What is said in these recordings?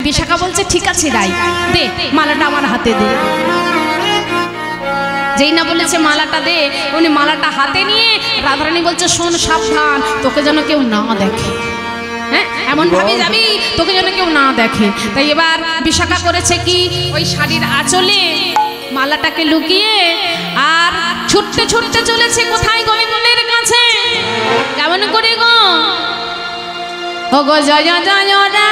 বিশাখা বলছে ঠিক আছে রাই, দে মালাটা আমার হাতে দে। যেই না বলেছে মালাটা দে, উনি মালাটা হাতে নিয়ে রাধারানী বলছে শোন সাবধান, তোকে যেন কেউ না দেখে, হ্যাঁ এমন ভাবে যাবি তোকে যেন কেউ না দেখে। তাই এবার বিশাখা করেছে কি, ওই শাড়ির আঁচলে মালাটাকে লুকিয়ে আর ছুটতে ছুটতে চলেছে কোথায়, গোবিন্দের কাছে। কেমন করে গো, ও গো জয় জয় রাধে,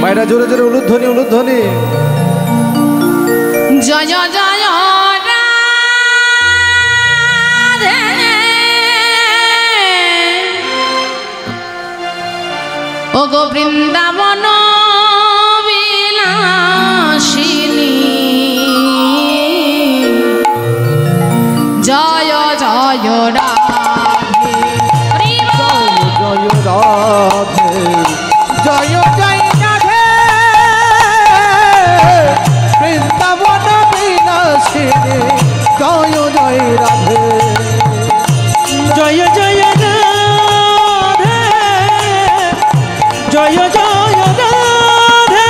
মায়েরা জোরে জোরে উলুধ্বনি উলুধ্বনি, জয় জয় জয় রাধে, ও গো বৃন্দাবন বিলাসিনী, জয় জয় রাধে, জয় রাধে, জয় জয় রাধে, বৃন্দাবন বিলাসিনী, জয় জয় রাধে, জয় জয় রাধে, জয় জয় রাধে,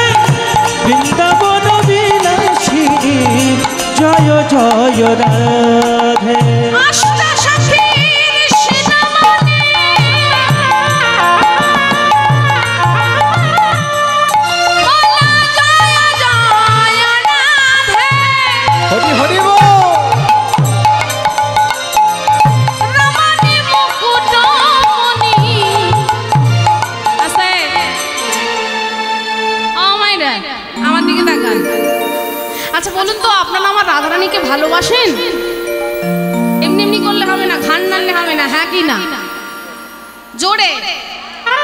বৃন্দাবন বিলাসিনী, জয় জয় রাধে। আচ্ছা বলুন তো, আপনারা আমার রাধারানীকে ভালোবাসেন? এমনি এমনি করলে হবে না, ঘান নাড়লে হবে না, হ্যাঁ কি না? জোরে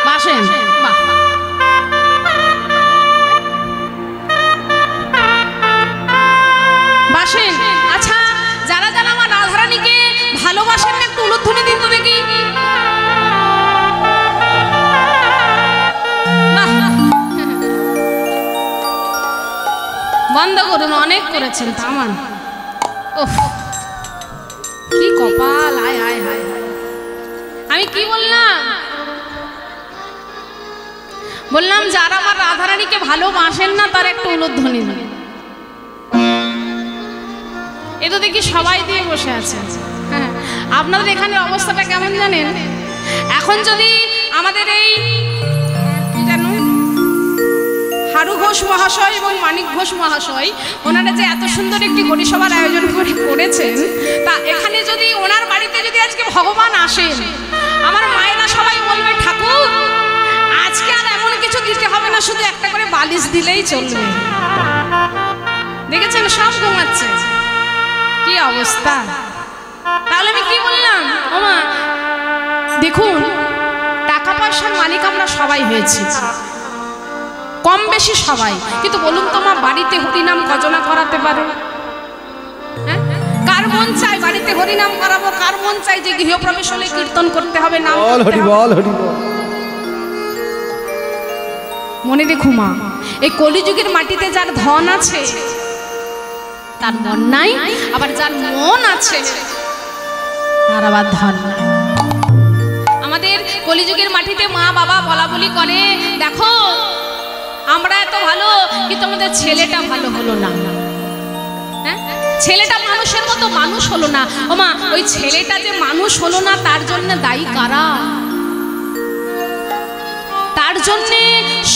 বাসেন, বাহ বাসেন। আচ্ছা যারা যারা আমার রাধারানীকে ভালোবাসেন একটু উলুধ্বনি দিন তো দেখি। বন্ধ করুন, অনেক করেছেন থামান। ওহ কি কপাল, হায় হায় হায়। আমি কি বললাম? বললাম যারা আমার রাধারানীকে ভালোবাসেন না তার একটু উলুধ্বনি দিন। এ তো দেখি সবাই দিয়ে বসে আছে। হ্যাঁ, আপনাদের এখানে অবস্থাটা কেমন জানেন? এখন যদি আমাদের এই হারু ঘোষ মহাশয় এবং মানিক ঘোষ মহাশয় ওনারা যে এত সুন্দর একটি হরিসভার আয়োজন করেছেন, তা এখানে যদি ওনার বাড়িতে যদি আজকে ভগবান আসেন, আমার মায়েরা সবাই বলবে ঠাকুর আজকে আর এমন কিছু দিতে হবে না, শুধু একটা করে বালিশ দিলেই চলবে। দেখেছেন সব ঘুমাচ্ছে, কি অবস্থা। তাহলে আমি কি বললাম, ওমা দেখুন টাকা পয়সার মালিক আমরা সবাই হয়েছি, কম বেশি সবাই, কিন্তু বলুন তো মা বাড়িতে হরিনাম ভজনা করাতে পারে? হ্যাঁ, কার মন চাই বাড়িতে হরিনাম করাবো? কার মন চাই যে গৃহপ্রবেশ হলে কীর্তন করতে হবে, নাম হরি বল হরি বল। মনে দেখো মা, এই কলিযুগের মাটিতে যার ধন আছে তার মন নাই, আবার যার মন আছে তার আবার ধন নাই। আমাদের কলিযুগের মাটিতে মা বাবা বলা বলি করে, দেখো আমরা এত ভালো কিন্তু আমাদের ছেলেটা ভালো হলো না। হ্যাঁ, ছেলেটা মানুষের মতো মানুষ হলো না। ওমা ওই ছেলেটা যে মানুষ হলো না তার জন্য দায়ী কারা? তার জন্য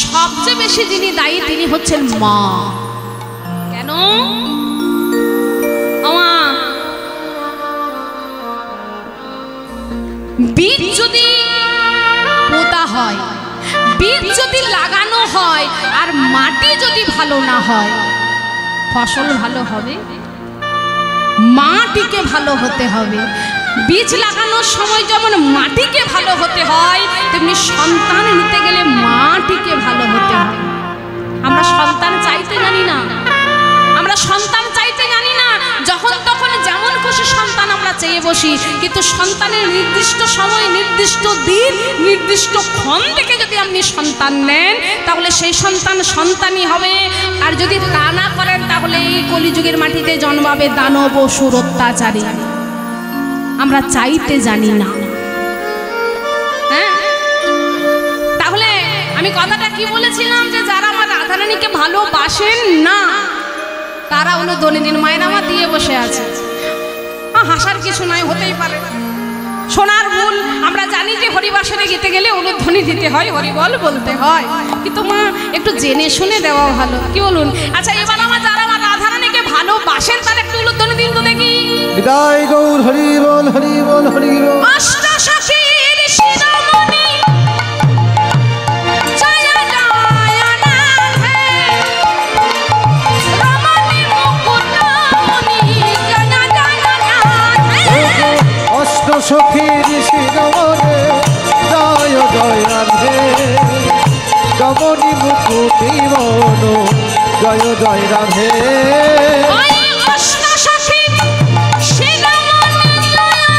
সবচেয়ে বেশি যিনি দায়ী তিনি হচ্ছেন মা। কেন? আমা বীজ যদি পোতা হয়, বীজ যদি লাগানো হয় আর মাটি যদি ভালো না হয়, ফসল ভালো হবে? মাটিকে ভালো হতে হবে। বীজ লাগানোর সময় যেমন মাটিকে ভালো হতে হয়, তেমনি সন্তান নিতে গেলে মাটিকে ভালো হতে হয়। আমরা সন্তান চাইতে জানি না, আমরা সন্তান চাইতে জানি না, যখন তখন যেমন খুশি সন্তান আমরা চেয়ে বসি। কিন্তু সন্তানের নির্দিষ্ট সময়, নির্দিষ্ট দিন, নির্দিষ্ট ক্ষণ থেকে যদি আপনি সন্তান নেন তাহলে সেই সন্তান সন্তানই হবে। আর যদি তা না করেন তাহলে এই কলিযুগের মাটিতে জন্মাবে দানব অসুর অত্যাচারী। আমরা চাইতে জানি না। হ্যাঁ, তাহলে আমি কথাটা কি বলেছিলাম, যে যারা আমার রাধারানীকে ভালোবাসেন না তারা হলো দৈনন্দিন মায়নামা দিয়ে বসে আছে। হাসার কিছু নাই, হতেই পারে। সোনার ভুল, আমরা জানি যে হরিবাসরে গেতে গেলে উলুধ্বনি দিতে হয়, হরিবল বলতে হয়, কিন্তু মা একটু জেনে শুনে দেওয়া ভালো, কি বলুন? আচ্ছা, এবার আমার যারা আমার রাধারানীকে ভালোবাসেন তারা একটু উলুধ্বনি দিন তো দেখি। বিদায় গৌর হরি বল হরি বল হরি বল। অষ্টসখীর শিরোমণি জয় জয় রাধে, রমণী মুকুটমণি জয় জয় রাধে। অষ্টসখীর শিরোমণি জয় জয় রাধে,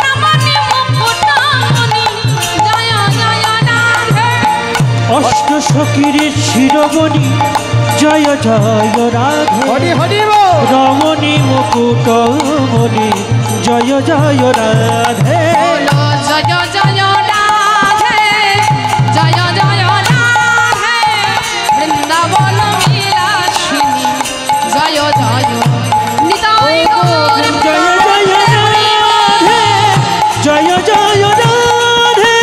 রমণী মুকুটমণি জয় জয় রাধে। অষ্টসখীর শিরোমণি জয় জয় রাধে, হরি হরি বল। রমণী মুকুটমণি জয় জয় রাধে। জয় জয় রাধে, জয় জয় রাধে, বৃন্দাবন বিলাসিনী জয় জয় নিতাই গৌর। জয় জয় রাধে, জয় জয় রাধে,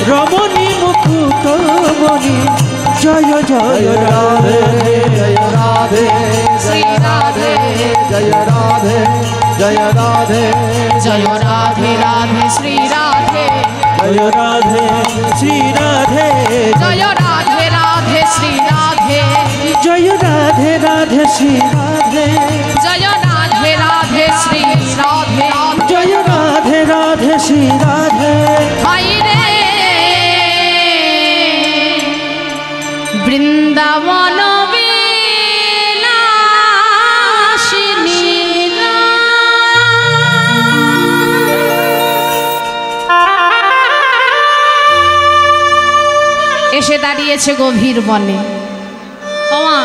রমণী মুকুটমণি জয় জয় রাধে। জয় রাধে শ্রী রাধে, জয় রাধে জয় রাধে জয় রাধে রাধে শ্রী রাধে, জয় রাধে শ্রী রাধে, জয় রাধে রাধে শ্রী রাধে, জয় রাধে রাধে শ্রী রাধে, জয় রাধে রাধে শ্রী রাধে, জয় রাধে রাধে শ্রী রাধে। হাই রে বৃন্দাবন বিলাসিনী এসে দাঁড়িয়েছে গভীর বনে। ওমা,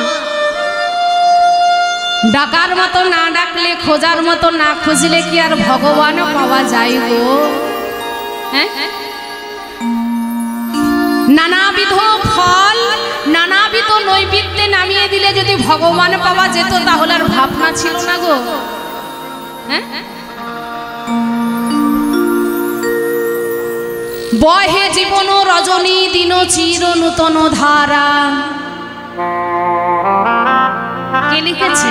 ডাকার মতো না ডাকলে, খোঁজার মতো না খুঁজলে কি আর ভগবানও পাওয়া যায় গো? হ্যাঁ, নানাবিধ ফল নানাবিধ নৈবেদ্যে নামিয়ে দিলে যদি ভগবান পাওয়া যেত তাহলে আর ভাবনা ছিল না গো। হ্যাঁ, বহে জীবন রজনী দিন চির নূতন ধারা। কে লিখেছে?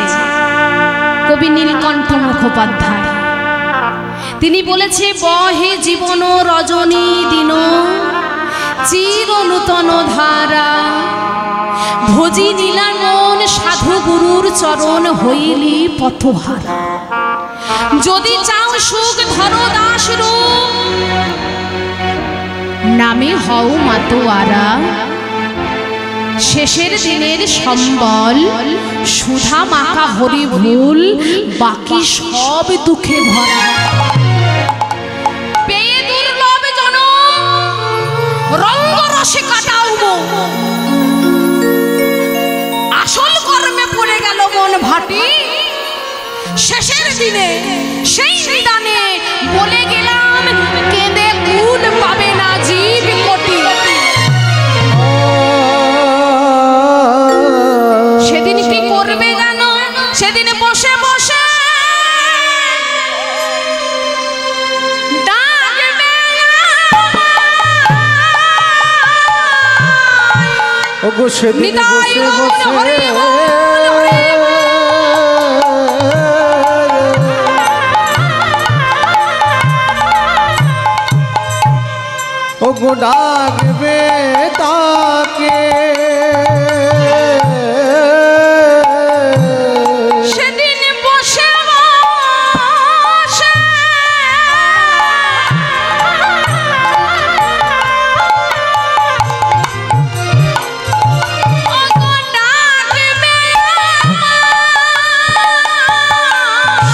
কবি নীলকণ্ঠ মুখোপাধ্যায়। তিনি বলেছে, বহে জীবন রজনী দিন চির নূতন ধারা, ভজি নীলা মন সাধু গুরুর চরণ হইলি পথহারা। যদি চাও সুখ ধরো দাস রূপ, নামে হও মাতোয়ারা। শেষের দিনের সম্বল সুধা মাখা হরি ভুল, বাকি সব দুঃখে ভরা। পেয়ে দুর্লভ জনম রঙ্গরসে কাটাও মন, আসল কর্মে পড়ে গেল মন ভাটি। শেষের দিনে সেই নিদানে বলে গেলাম, কেঁদে কুল পাবে না জীব কোটি। সেদিন কি করবে জানো? সেদিন বসে বসে ডাকবে ওগো সেদিন নিতাই বসে গৌর বসে হরি বল, হরি বল। ওগো ডাকবে তাকে, সেদিন বসে বসে ওগো ডাকবে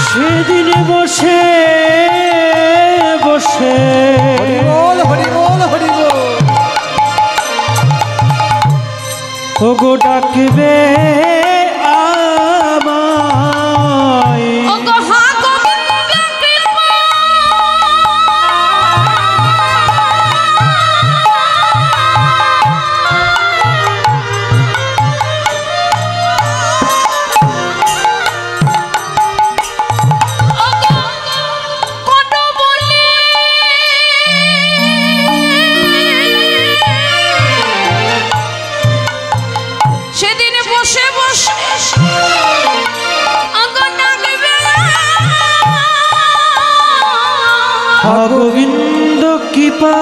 সেদিন বসে বসে হরি বল হরি বল হরি বল। ওগো ডাকবে আমায়, ওগো হাক গোবিন্দ কৃপা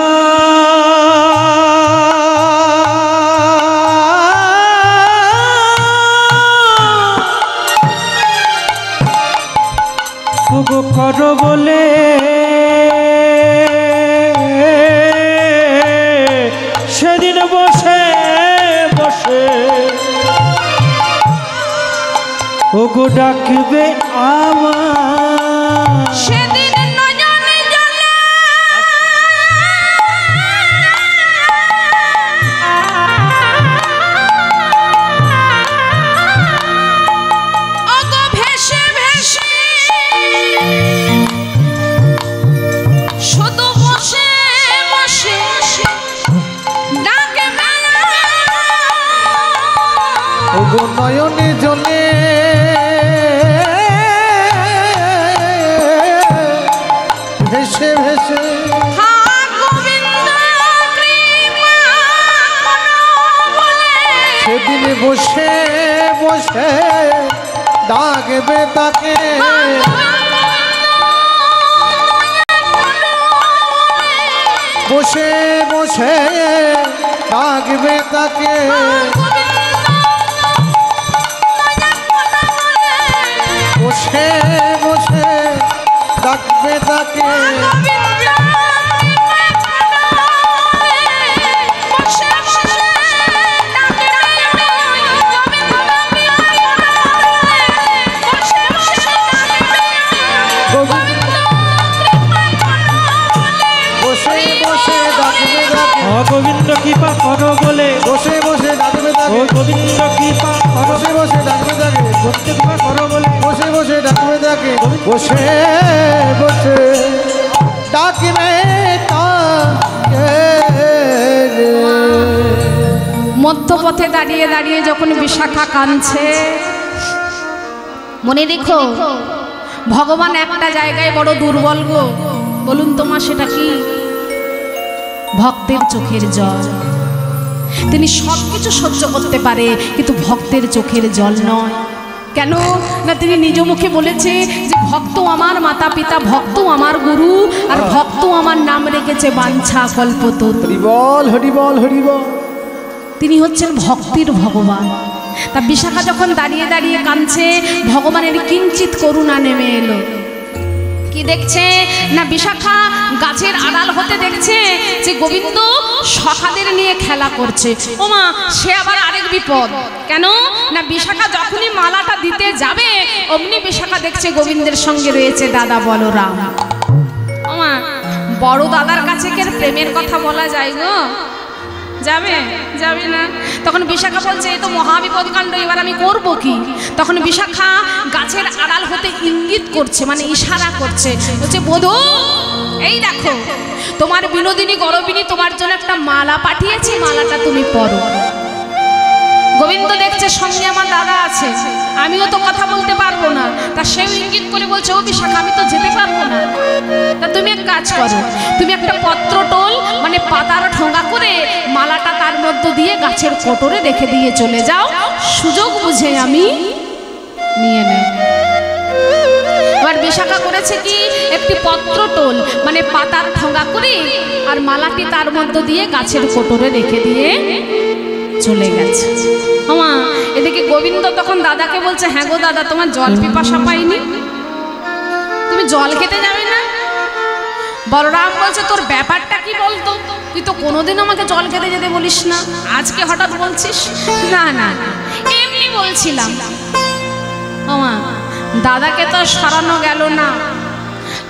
কর বলে সেদিন বসে বসে ওগো ডাকবে আমার সেদিন নয়নে জলে ওগো ভেসে ভেসে শুধু বসে বসে ডাকবে ওগো নয়নে জলে ভেসে ভেসে সেদিন বসে বসে ডাকবে তাকে বসে বসে ডাকবে তাকে বসে বসে ডাকবে তাকে বসে বসে ডাকবে তাকে গোবিন্দ কৃপা করো বলে বসে বসে ডাকবে ও তাকে গোবিন্দ কৃপা করো বসে বসে ডাকবে তাকে গোবিন্দ কৃপা করো বলে বসে বসে ডাকবে তাকে বসে বসে ডাকবে তাকে মধ্যপথে দাঁড়িয়ে দাঁড়িয়ে যখন বিশাখা কাঁদছে, মনে রেখো ভগবান একটা জায়গায় বড় দুর্বল গো। বলুন তোমার সেটা কি? ভক্তের চোখের জল। তিনি সব কিছু সহ্য করতে পারে, কিন্তু ভক্তের চোখের জল নয়। কেন না, তিনি নিজ মুখে বলেছে যে ভক্ত আমার মাতা পিতা, ভক্ত আমার গুরু, আর ভক্ত আমার নাম রেখেছে বাঞ্ছা কল্পতরু। হরিবল হরিবল হরিবল। তিনি হচ্ছেন ভক্তির ভগবান। তা বিশাখা যখন দাঁড়িয়ে দাঁড়িয়ে কাঁদছে, ভগবানের কিঞ্চিত করুণা নেমে এলো। কি দেখছে না, বিশাখা গাছের আড়াল হতে দেখছে যে গোবিন্দ সখাদের নিয়ে খেলা করছে। ওমা, সে আবার আরেক বিপদ। কেন না, বিশাখা যখনই মালাটা দিতে যাবে, অমনি বিশাখা দেখছে গোবিন্দের সঙ্গে রয়েছে দাদা বলরাম। ওমা, বড় দাদার কাছে কি প্রেমের কথা বলা যায় গো? যাবে যাবে না। তখন বিশাখা বলছে এ তো মহাবিপদ কাণ্ড, এবার আমি করব কি? তখন বিশাখা গাছের আড়াল হতে ইঙ্গিত করছে, মানে ইশারা করছে, বলছে বধূ এই দেখো তোমার বিনোদিনী গরবিনী তোমার জন্য একটা মালা পাঠিয়েছি, মালাটা তুমি পরো। গোবিন্দ দেখছে সঙ্গে আমার দাদা আছে, আমিও তো কথা বলতে পারবো না। তা সেও ইঙ্গিত করে বলছে ও বিশাখা আমি তো যেতে পারবো না। তা তুমি এক কাজ করো, তুমি একটা পত্র টোল মানে পাতার ঠোঙা করে মালাটা তার মধ্য দিয়ে গাছের কোটরে রেখে দিয়ে চলে যাও, সুযোগ বুঝে আমি নিয়ে নেব। এবার বিশাখা করেছে কি, একটি পত্র টোল মানে পাতার ঠোঙা করে আর মালাটি তার মধ্য দিয়ে গাছের কোটরে রেখে দিয়ে চলে গেছে। আমা এদিকে গোবিন্দ তখন দাদাকে বলছে হ্যাঁ গো দাদা, তোমার জল পিপাসা পাইনি, তুমি জল খেতে যাবে না? বলরাম বলছে তোর ব্যাপারটা কি বলতো, তুই তো কোনোদিন আমাকে জল খেতে যেতে বলিস না, আজকে হঠাৎ বলছিস? না না এমনি বলছিলাম। আমা দাদাকে তো সরানো গেল না,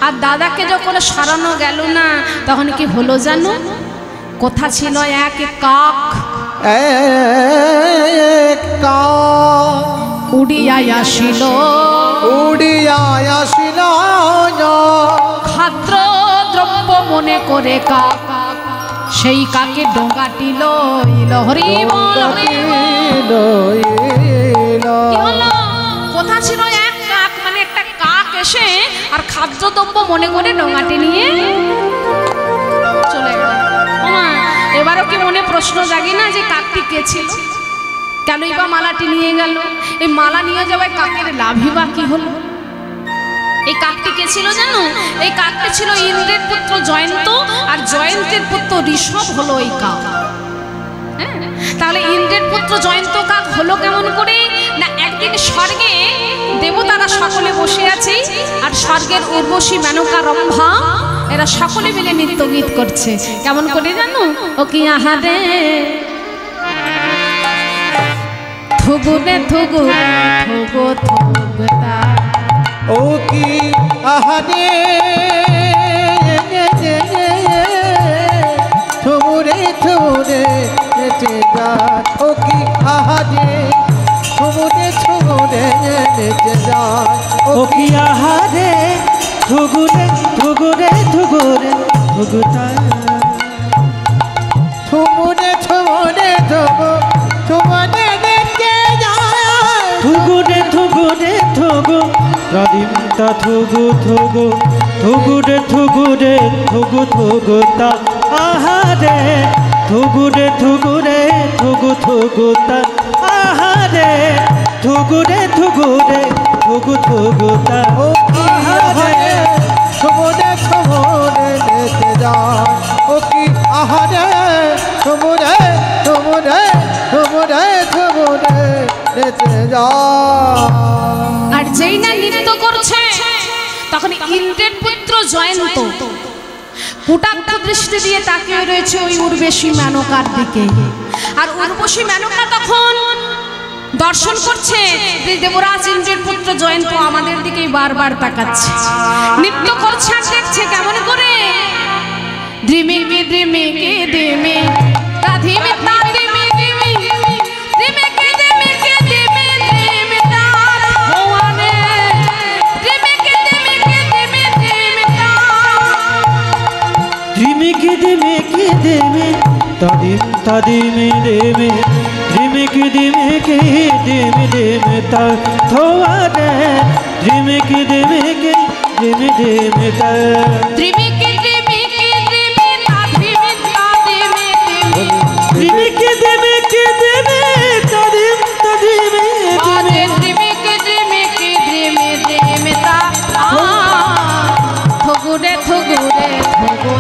আর দাদাকে যখন সরানো গেল না তখন কি হলো জানো? কোথা ছিল এক কাক, উড়িয়া আসিল, উড়িয়া আসিল খাদ্য দ্রব্য মনে করে কাক, সেই কাকে ডোঙাটি লইল। হরি বল হরি বল। কি হলো? কোথা ছিল এক কাক, মানে একটা কাক এসে আর খাদ্যদ্রব্য মনে করে ডোঙাটি নিয়ে চলে গেল। এবারও কি মনে প্রশ্ন জাগে না যে কাকটি কে ছিল, কেনই বা মালাটি নিয়ে গেল? এই মালা নিয়ে যাওয়ায় কাকের লাভই বা কি হলো? এই কাকটি কে ছিল জানো? এই কাকটি ছিল ইন্দ্রের পুত্র জয়ন্ত, আর জয়ন্তের পুত্র ঋষভ হলো এই কাক। তাহলে ইন্দ্রের পুত্র জয়ন্ত কাক হলো কেমন করে? না, একদিন স্বর্গে দেবতারা সকলে বসে আছে, আর স্বর্গের উর্বশী মেনকা রম্ভা এরা সকলে মিলে নৃত্য গীত করছে। কেমন করে জানো? ও কি আহারে থুগুরে থুগু থুগু থুগুতা, ও কি আহারে থুমুরে থুমুরে নেচে যায়, ও কি আহারে থুমুরে থুমুরে নেচে যায়, ও কি আহারে থুগুরে থুগুরে থুগুরে থুগুতা, থুমুরে থুমুরে থুগু থুমুরে নেচে যায়, থুগুরে থুগুরে থুগু রাদিমতা থুগু থুগু থুগুরে থুগুরে থুগু থুগুতা, আহারে থুগুরে থুগুরে থুগু থুগুতা, আহারে থুগুরে থুগুরে থুগু থুগুতা, ও আহারে থুমুরে থুমুরে নেচে যায়, ও কি আহারে থুমুরে থুমুরে থুমুরে থুমুরে নেচে যায়। আর যেই না নৃত্য করছে তখন ইন্দ্রের পুত্র জয়ন্ত কুটাক্ষ দৃষ্টি দিয়ে তাকিয়ে রয়েছে ওই উর্বশী মেনকার দিকে। আর উর্বশী মেনকা তখন দর্শন করছে যে দেবরাজ ইন্দ্রের পুত্র জয়ন্ত আমাদের দিকেই বারবার তাকাচ্ছে, নৃত্য করছে আর দেখছে কেমন করে। দ্রিমে দ্রিমে কে দ্রিমে রাধিমে তাধিমে দ্রিমে দ্রিমে কে দ্রিমে কে দ্রিমে দ্রিমে তার ভুবনে দ্রিমে কে দ্রিমে কে দ্রিমে দ্রিমে তার দ্রিমে কে দ্রিমে কে দ্রিমে তাদিম তাদিমে দ্রিমে দ্রিমে কে দ্রিমে কে দ্রিমে দ্রিমে তার ভুবনে দ্রিমে কে দ্রিমে কে দ্রিমে দ্রিমে তার দ্রিমে কে দ্রিমে কে দ্রিমে তাধিমে তাধিমে দ্রিমে কে দ্রিমে কে দ্রিমে তাদিম তাদিমে আরে দ্রিমে কে দ্রিমে কে দ্রিমে দ্রিমে তার থগুরে থগুরে থগু।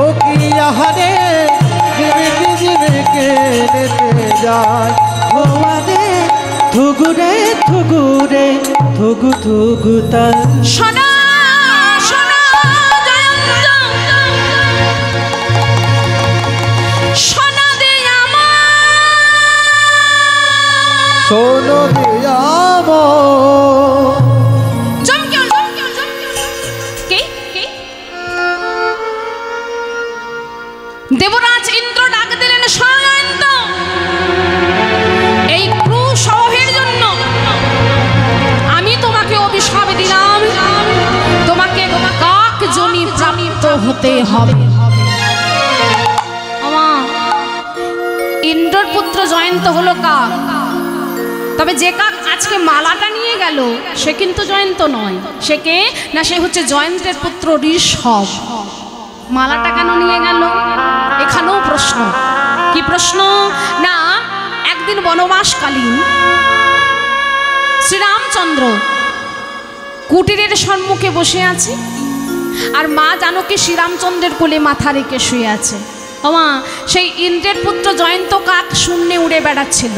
ও কি আহারে দ্রিমে কে দ্রিমে কে নেচে যায়, ও আরে থুগুরে থুগুরে থুগু থুগুতা, শোনা শোনা জয়ন্ত শোনা দে আমার শোনো দিয়াম জমকে কে কে দেবরাজ ইন্দ্র ডাক দিলেন জয়ন্ত, এই ক্রু সহের জন্য আমি তোমাকে অভিশাপ দিলাম, তোমাকে কাক জনি প্রাপ্ত হতে হবে। ইন্দ্রর পুত্র জয়ন্ত হলো কাক, তবে যে কাক আজকে মালাটা নিয়ে গেল সে কিন্তু জয়ন্ত নয়। সে কে না, সে হচ্ছে জয়ন্তের পুত্র ঋষভ। মালাটা কেন নিয়ে গেল? এখানেও প্রশ্ন। কি প্রশ্ন? না, একদিন বনবাসকালীন শ্রীরামচন্দ্র কুটিরের সম্মুখে বসে আছে, আর মা জানকী শ্রীরামচন্দ্রের কোলে মাথা রেখে শুয়ে আছে। ওমা, সেই ইন্দ্রের পুত্র জয়ন্ত কাক শূন্যে উড়ে বেড়াচ্ছিল।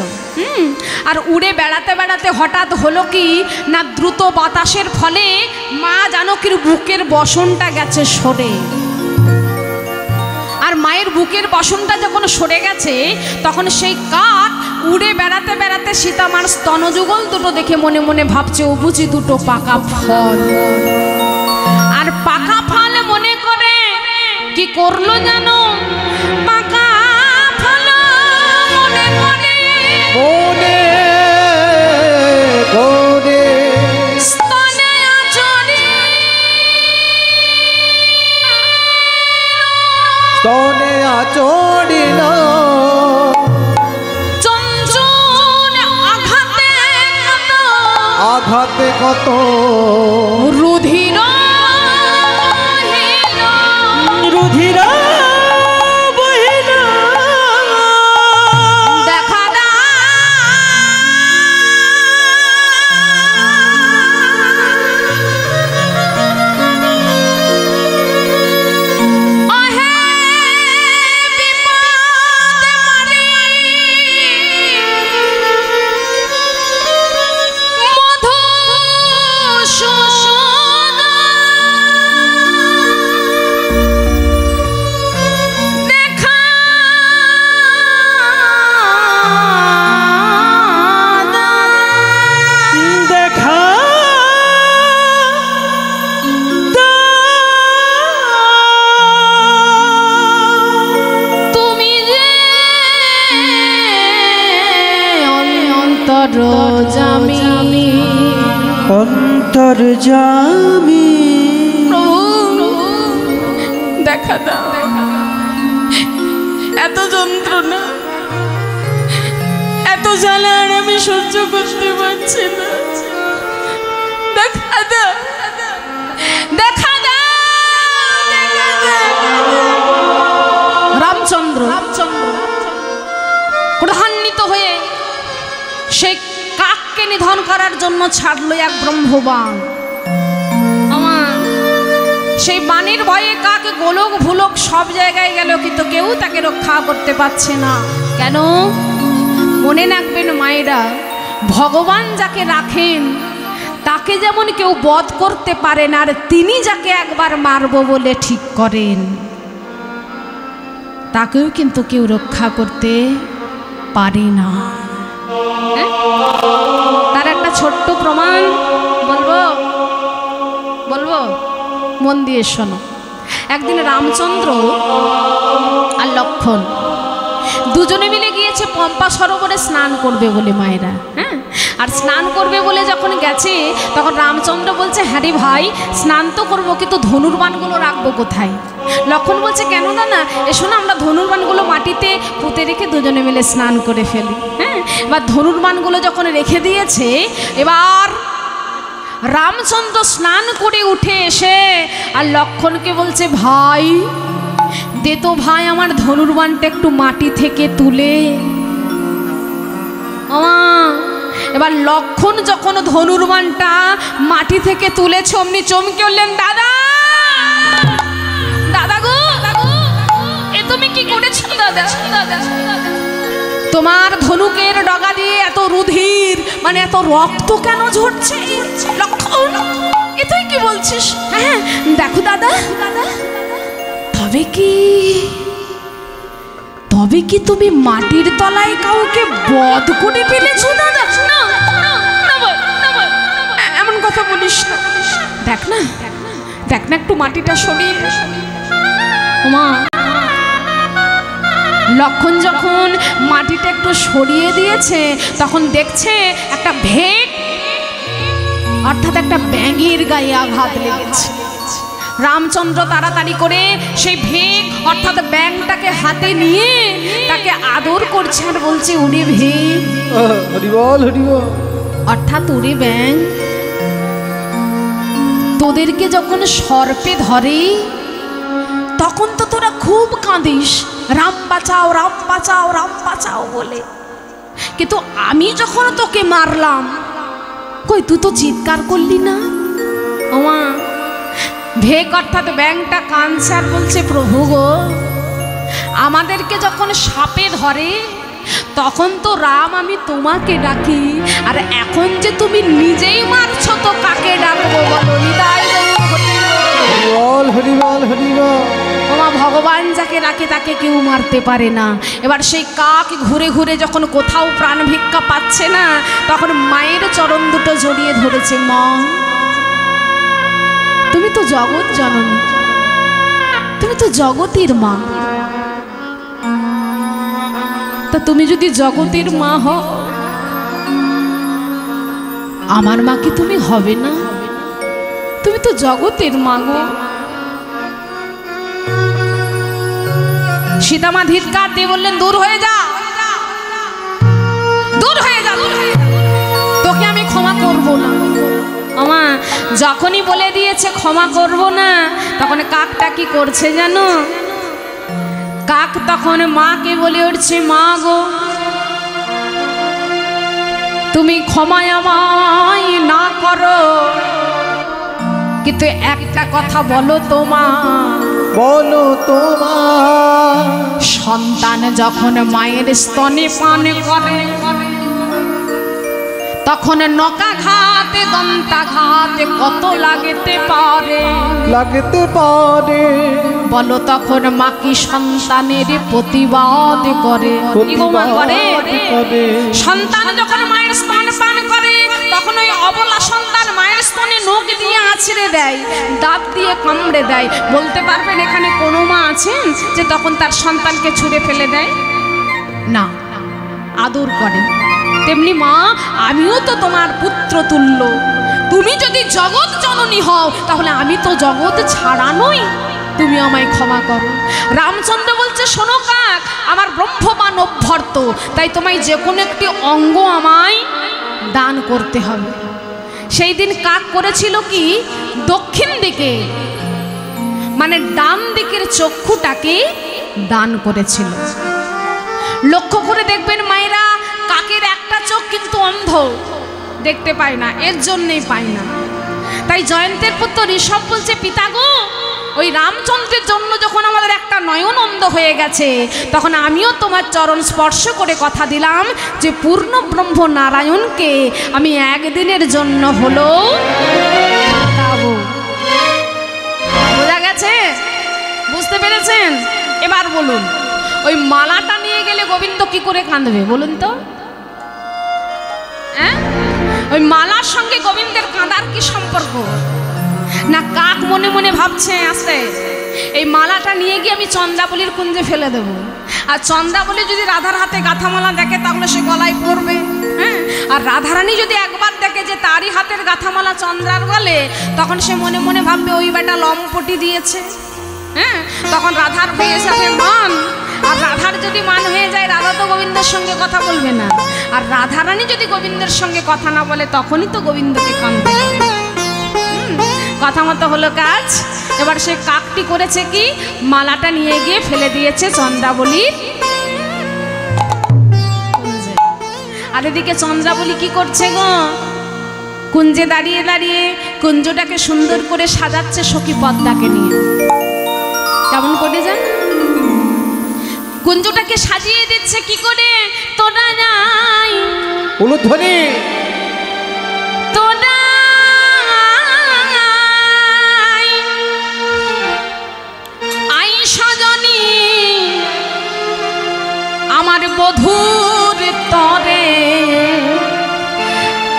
আর উড়ে বেড়াতে বেড়াতে হঠাৎ হলো কি না, দ্রুত বাতাসের ফলে মা জানকীর বুকের বসনটা গেছে সরে। আর মায়ের বুকের বসনটা যখন সরে গেছে তখন সেই কাক উড়ে বেড়াতে বেড়াতে সীতামার স্তনযুগল দুটো দেখে মনে মনে ভাবছে ও বুঝি দুটো পাকা ফল। আর পাকা ফল মনে করে কি করলো জানো? পাকা ফল মনে করে মনে করে স্তনে আচরে স্তনে আচরিল চঞ্চল আঘাতে কত আঘাতে কত রুধির রুধির বহিল দেখা অন্তর্যামী অন্তর্যামী প্রভু দেখা দাও, এত যন্ত্রণা এত জ্বালা আর আমি সহ্য করতে পারছি না, দেখা দাও দেখা দাও। রামচন্দ্র ক্রোধান্বিত হয়ে সেই কাককে নিধন করার জন্য ছাড়লো এক ব্রহ্মবাণ। সেই বাণীর ভয়ে কাক গোলক ভুলক সব জায়গায় গেল, কিন্তু কেউ তাকে রক্ষা করতে পারছে না। কেন? মনে রাখবেন মায়েরা, ভগবান যাকে রাখেন তাকে যেমন কেউ বধ করতে পারেন, আর তিনি যাকে একবার মারব বলে ঠিক করেন তাকেও কিন্তু কেউ রক্ষা করতে পারে না। তার একটা ছোট্ট প্রমাণ বলবো বলবো মন দিয়ে শোনো। একদিন রামচন্দ্র আর লক্ষ্মণ দুজনে মিলে গিয়েছে পম্পা সরোবরে স্নান করবে বলে মায়েরা। হ্যাঁ, আর স্নান করবে বলে যখন গেছে তখন রামচন্দ্র বলছে, হ্যাঁ রে ভাই, স্নান তো করবো, কিন্তু ধনুর্বাণগুলো রাখবো কোথায়? লক্ষ্মণ বলছে, কেন না, এসো না আমরা ধনুর্বাণগুলো মাটিতে পুঁতে রেখে দুজনে মিলে স্নান করে ফেলি। হ্যাঁ, এবার ধনুর্বাণগুলো যখন রেখে দিয়েছে, এবার রামচন্দ্র স্নান করে উঠে এসে আর লক্ষ্মণকে বলছে, ভাই দে তো ভাই আমার ধনুর্বাণটা একটু মাটি থেকে তুলে। এবার লক্ষ্মণ যখন ধনুর্বাণটা মাটি থেকে তুলেছে, অমনি চমকে উঠলেন, দাদা দাদা গো, এ তুমি কি করেছো দাদা? তোমার ধনুকের ডগা দিয়ে এত রুধির, মানে এত রক্ত কেন ঝরছে? লক্ষ্মণ, এ তুই কি বলছিস? হ্যাঁ দেখো দাদা, তবে কি তুমি মাটির তলায় কাউকে বধ করে ফেলেছো দাদা? এমন কথা বলিস না, দেখ না একটু মাটিটা সরিয়ে। মা, লক্ষ্মণ যখন মাটিটা একটু সরিয়ে দিয়েছে তখন দেখছে একটা ভেক, অর্থাৎ একটা ব্যাঙের গায়ে আঘাত লেগেছে। রামচন্দ্র তাড়াতাড়ি করে সেই ভেক অর্থাৎ ব্যাঙটাকে হাতে নিয়ে তাকে আদর করছে আর বলছে, উড়ে ভেক, অর্থাৎ উড়ে ব্যাঙ, তোদেরকে যখন সর্পে ধরে তখন তো তোরা খুব কাঁদিস, রাম বাঁচাও রাম বাঁচাও রাম বাঁচাও বলে, কিন্তু আমি যখন তোকে মারলাম, কই তুই তো চিৎকার করলি না? ওমা, ভেক অর্থাৎ ব্যাঙটা কাঁদছে আর বলছে, প্রভু গো, আমাদেরকে যখন সাপে ধরে তখন তো রাম আমি তোমাকে ডাকি, আর এখন যে তুমি নিজেই মারছো তো কাকে ডাকবো বলো? নিতাই ওমা, ভগবান যাকে রাখে তাকে কেউ মারতে পারে না। এবার সেই কাক ঘুরে ঘুরে যখন কোথাও প্রাণ ভিক্ষা পাচ্ছে না, তখন মায়ের চরণ দুটো জড়িয়ে ধরেছে। মা, তুমি তো জগৎ জননী, তুমি তো জগতের মা, তা তুমি যদি জগতের মা হও, আমার মা কি তুমি হবে না? তুমি তো জগতের মা গো। সীতামা ধিক্কার দিয়ে বললেন, দূর হয়ে যা, দূর হয়ে যা, তোকে আমি ক্ষমা করব না। আমা যখনই বলে দিয়েছে ক্ষমা করব না, তখন কাকটা কি করছে জানো? কাক তখন মাকে বলে উঠছে, মা গো, তুমি ক্ষমা আমায় না করো, কিন্তু একটা কথা বলো বলো তোমার সন্তান যখন মায়ের স্তনে পান করে তখন নকাঘাতে দন্তাঘাতে কত লাগতে পারে বলো, তখন মা কি সন্তানের প্রতিবাদ করে? সন্তান যখন মায়ের স্তন পান করে তখন ওই অবলা সন্তান মায়ের স্তনে নখ দিয়ে আছড়ে দেয়, দাঁত দিয়ে কামড়ে দেয়। বলতে পারবেন এখানে কোনো মা আছেন যে তখন তার সন্তানকে ছুঁড়ে ফেলে দেয়? না, আদর করে। তেমনি মা আমিও তো তোমার পুত্র তুল্য। তুমি যদি জগৎ জননী হও তাহলে আমি তো জগৎ ছাড়া নই, তুমি আমায় ক্ষমা করো। রামচন্দ্র বলছে, শোনো কাক, আমার ব্রহ্মবান অভ্যর্ত, তাই তোমায় যে কোনো একটি অঙ্গ আমায় দান করতে হবে। সেই দিন কাক করেছিল কি, দক্ষিণ দিকে মানে ডান দিকের চক্ষুটাকে দান করেছিল। লক্ষ্য করে দেখবেন মায়েরা, কাকের একটা চোখ কিন্তু অন্ধ, দেখতে পায় না, এর জন্যেই পায় না। তাই জয়ন্তের পুত্র ঋষভ বলছে, পিতা গো, ওই রামচন্দ্রের জন্য যখন আমাদের একটা নয়ন অন্ধ হয়ে গেছে, তখন আমিও তোমার চরণ স্পর্শ করে কথা দিলাম যে পূর্ণ ব্রহ্ম নারায়ণকে আমি একদিনের জন্য হলো কাঁদাবো। বোঝা গেছে? বুঝতে পেরেছেন? এবার বলুন, ওই মালাটা নিয়ে গেলে গোবিন্দ কি করে কাঁদবে বলুন তো? হ্যাঁ, ওই মালার সঙ্গে গোবিন্দের কাঁদার কি সম্পর্ক? না কাক মনে মনে ভাবছে আছে, এই মালাটা নিয়ে গিয়ে আমি চন্দ্রাবলীর কুঞ্জে ফেলে দেব, আর চন্দ্রাবলী যদি রাধার হাতে গাঁথা মালা দেখে তাহলে সে গলায় পড়বে। হ্যাঁ, আর রাধারানী যদি একবার দেখে যে তারই হাতের গাঁথামালা চন্দ্রার গলে, তখন সে মনে মনে ভাববে ওই বেটা লম্পটি দিয়েছে। হ্যাঁ, তখন রাধার হয়ে যাবে মান, আর রাধার যদি মান হয়ে যায়, রাধা তো গোবিন্দের সঙ্গে কথা বলবে না, আর রাধারানী যদি গোবিন্দের সঙ্গে কথা না বলে তখনই তো গোবিন্দকে কাঁদবে। কথা মতো হলো কাজ। এবার সে কাকটি করেছে কি, মালাটা নিয়ে গিয়ে ফেলে দিয়েছে চন্দ্রাবলীর কুঞ্জে। আর এদিকে চন্দ্রাবলী কি করছে গো, কুঞ্জে দাঁড়িয়ে দাঁড়িয়ে কুঞ্জটাকে সুন্দর করে সাজাচ্ছে সখী পদ্মাকে নিয়ে। কেমন করে যান, কুঞ্জটাকে সাজিয়ে দিচ্ছে কি করে, তোরা নাই উলুধ্বনি, তোরা আই সজনী আমার বধূর তরে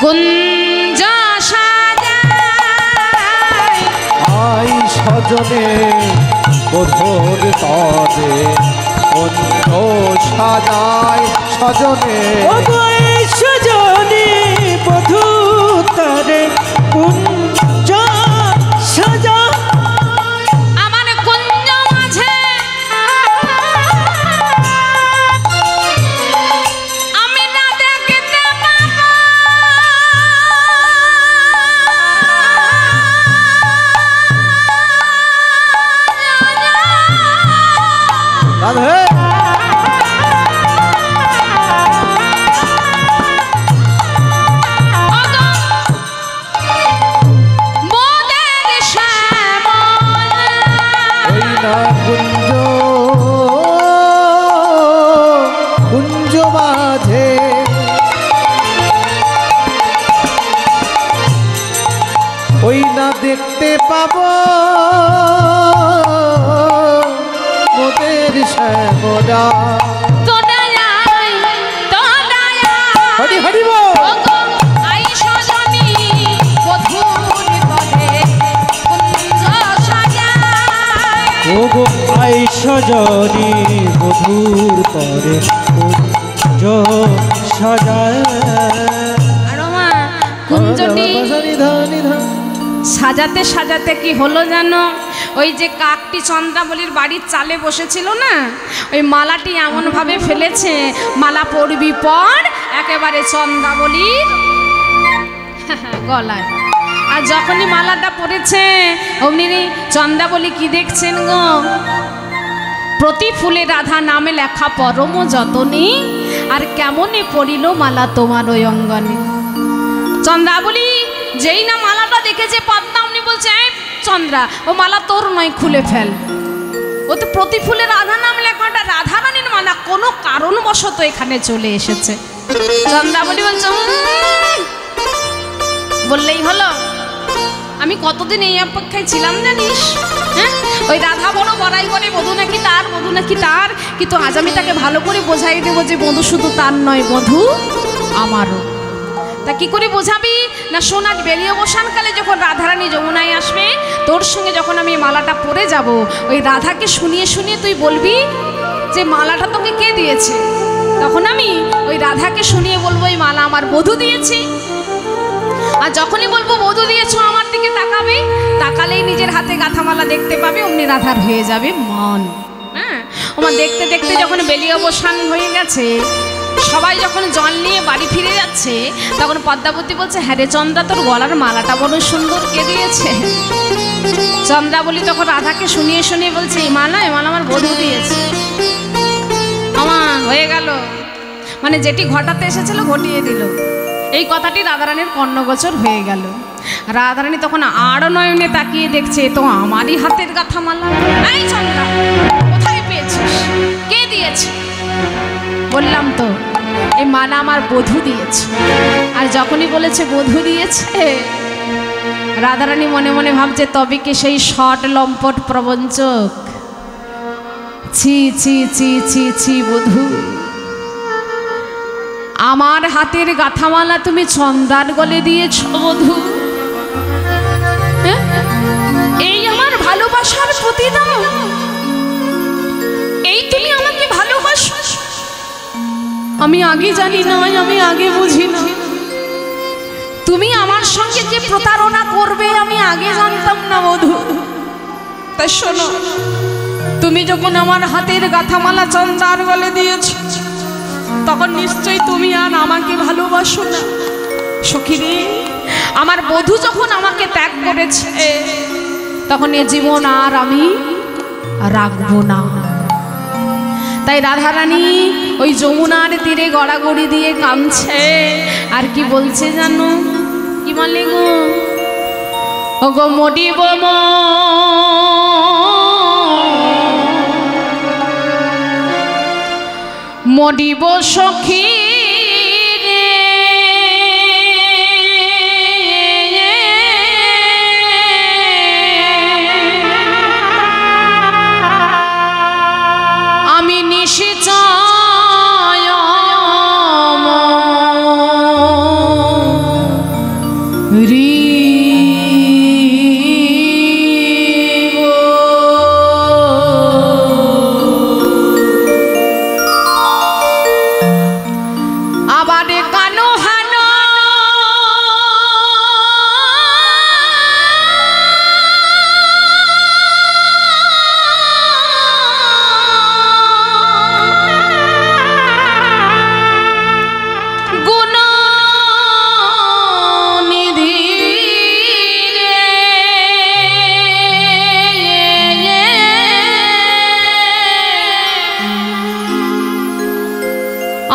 কুঞ্জ সাজায়, আই সজনে বধুর তরে কুঞ্জ সাজায় সজনে। সজনে বধূ তরে কুঞ্জ সাজায়, আমার কুঞ্জ মাঝে আমি না দেখতে পাবো রাধে কুঞ্জ মাঝে ওই না দেখতে পাবো মোদের শ্যামরা। হরি হরি বল। আই সজনী বধূর তরে কুঞ্জ সাজায়, ওগো আই সজনী বধূর তরে কুঞ্জ সাজায়। আর মা কুঞ্জটি সাজাতে সাজাতে কি হলো জানো, ওই যে কাকটি চন্দ্রাবলীর বাড়ির চালে বসেছিল না, ওই মালাটি এমনভাবে ফেলেছে, মালা পড়বি পর একেবারে চন্দ্রাবলীর গলায়। আর যখনই মালাটা পড়েছে অমনি চন্দ্রাবলী কি দেখছেন গো, প্রতি ফুলে রাধা নামে লেখা পরম যতনে, আর কেমনে পড়িল মালা তোমার ওই অঙ্গনে। চন্দ্রাবলী যেই না মালাটা দেখেছে পদ্মা অমনি বলছে, এই চন্দ্রা, ও মালা তোর নয়, খুলে ফেল। ও তো প্রতি ফুলে রাধা নাম লেখাটা রাধারানীর মালা, কোনো কারণবশত এখানে চলে এসেছে। চন্দ্রাবলী বলছে, বললেই হলো, আমি কতদিন এই অপেক্ষায় ছিলাম জানিস। হ্যাঁ, ওই রাধা বড় বড়াই করে বধূ নাকি তার, বধূ নাকি তার, কিন্তু আজ আমি তাকে ভালো করে বোঝাই দেবো যে বধূ শুধু তার নয়, বধূ আমারও। তা কি করে বোঝাবি না, শোন, আজ বেরিয়ে বসানকালে যখন রাধারানী যমুনায় আসবে, তোর সঙ্গে যখন আমি মালাটা পরে যাব, ওই রাধাকে শুনিয়ে শুনিয়ে তুই বলবি যে মালাটা তোকে কে দিয়েছে। তখন আমি ওই রাধাকে শুনিয়ে বলবো এই মালা আমার বধূ দিয়েছি। আর যখনই বলবো বধূ দিয়েছো আমার দিকে তাকাবে, তাকালেই নিজের হাতে গাঁথা মালা দেখতে পাবে, অমনি রাধার হয়ে যাবে মন। হ্যাঁ, আমার দেখতে দেখতে যখন বেলি অবসান হয়ে গেছে, সবাই যখন জল নিয়ে বাড়ি ফিরে যাচ্ছে, তখন পদ্মাবতী বলছে, হ্যাঁ রে চন্দ্রা, তোর গলার মালাটা বড় সুন্দর, কে দিয়েছে? চন্দ্রাবলী তখন রাধাকে শুনিয়ে শুনিয়ে বলছে, এই মালা আমার বধূ দিয়েছে। আমার হয়ে গেল, মানে যেটি ঘটাতে এসেছিল ঘটিয়ে দিল। এই কথাটি রাধারানীর কর্ণগোচর হয়ে গেল। রাধারানী তখন আরো নয়নে তাকিয়ে দেখছে, তো আমারই হাতের গাঁথা মালা। এই চন্দ্রা, কোথায় পেয়েছিস? কে দিয়েছে? বললাম তো এই মালা আমার বধূ দিয়েছে। আর যখনই বলেছে বধূ দিয়েছে, রাধারানী মনে মনে ভাবছে, তবে কি সেই শট লম্পট প্রবঞ্চক, ছি ছি ছি ছি ছি বধূ, আমার হাতের গাঁথামালা তুমি চন্দ্রার গলে দিয়েছ বধূ। এই আমার ভালোবাসার প্রতিদান, এই তুমি আমাকে ভালোবাসো? আমি আগে জানি না, আমি আগে বুঝি না। তুমি আমার সঙ্গে যে প্রতারণা করবে আমি আগে জানতাম না বধূ। তাই শোনো, তুমি যখন আমার হাতের গাঁথামালা চন্দ্রার গলে দিয়েছ, তখন নিশ্চয়ই তুমি আর আমাকে ভালোবাসো না। সখীরে, আমার বধূ যখন আমাকে ত্যাগ করেছে, তখন এ জীবন আর আমি রাখবো না। তাই রাধারানী ওই যমুনার তীরে গড়াগড়ি দিয়ে কাঁদছে। আর কি বলছে জানো? কি বলে গো? ও গো মডিব মডিব সখী রে, আমি নিশিচায় রি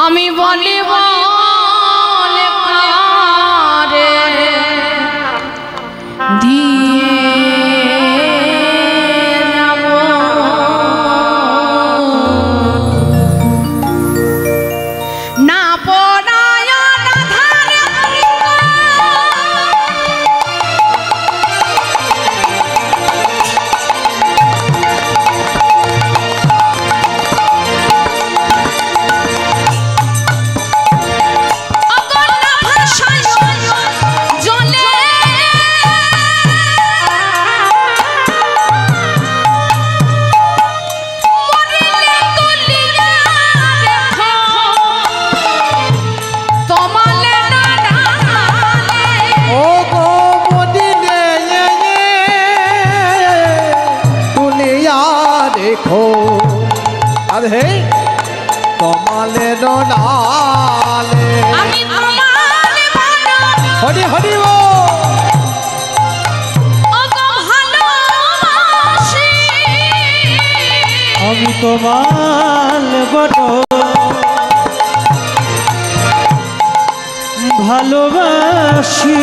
আমি বলি বলে কারে দিয়ে যাব না পড়ায় রাধারে কমালে নালে আমি তোমার হরি হরি আমি তোমার বড় ভালোবাসি।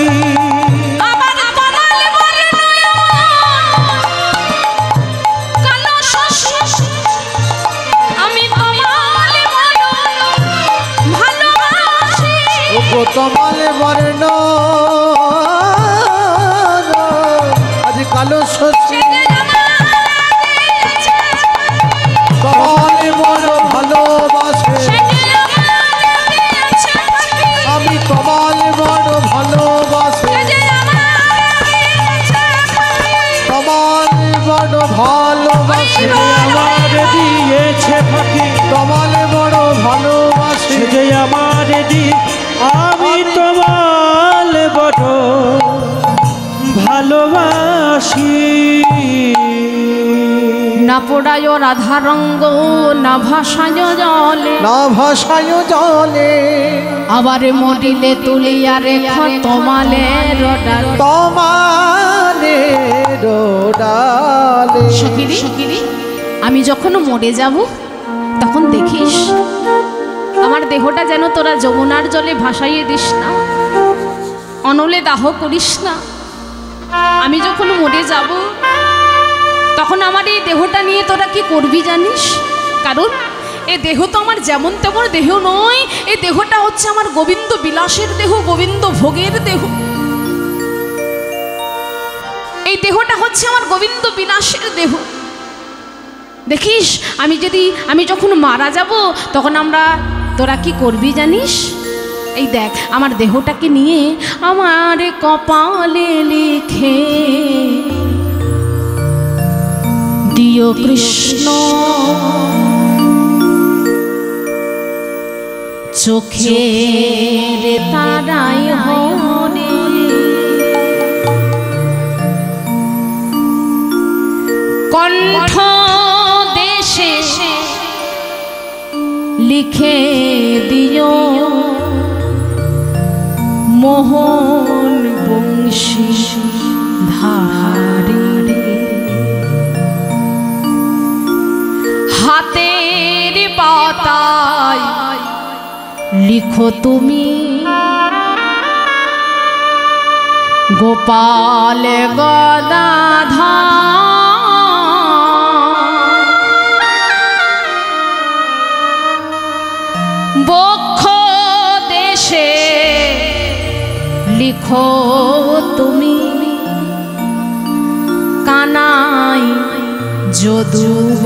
তোমার বর্ণ আজ কালো শশী, তোমার বড় ভালোবাসে, আমি তোমার বড় ভালোবাসে। বড় ভালোবাসে আমার দিয়েছে ফাঁকি তোমালে বড় ভালোবাসে যে আমার আমি তোমার বড় ভালোবাসি না পোড়ায় রাধা রঙ্গ না ভাষায় জলে না ভাষায় জলে আবার মরিলে তুলিয়া রেখ তোমালে রোডাল তোমালে ডালে সখিরি আমি যখন মরে যাব তখন দেখিস আমার দেহটা যেন তোরা যমুনার জলে ভাসাইয়ে দিস না, অনলে দাহ করিস না। আমি যখন মরে যাব তখন আমার এই দেহটা নিয়ে তোরা কি করবি জানিস? কারণ এই দেহ তো আমার যেমন তেমন দেহ নয়, এই দেহটা হচ্ছে আমার গোবিন্দ বিলাসের দেহ, গোবিন্দ ভোগের দেহ। এই দেহটা হচ্ছে আমার গোবিন্দ বিলাসের দেহ। দেখিস আমি যখন মারা যাব তখন তোরা কি করবি জানিস? এই দেখ আমার দেহটাকে নিয়ে আমার কপালে লিখে দিও কৃষ্ণ, চোখের তারায় হরে কণ্ঠ দেশে লিখে দিও মোহন বংশী ধারে হাতের পাতায় লিখো তুমি গোপাল গদাধর বক্ষ দেশে লিখো তুমি কানাই যদুব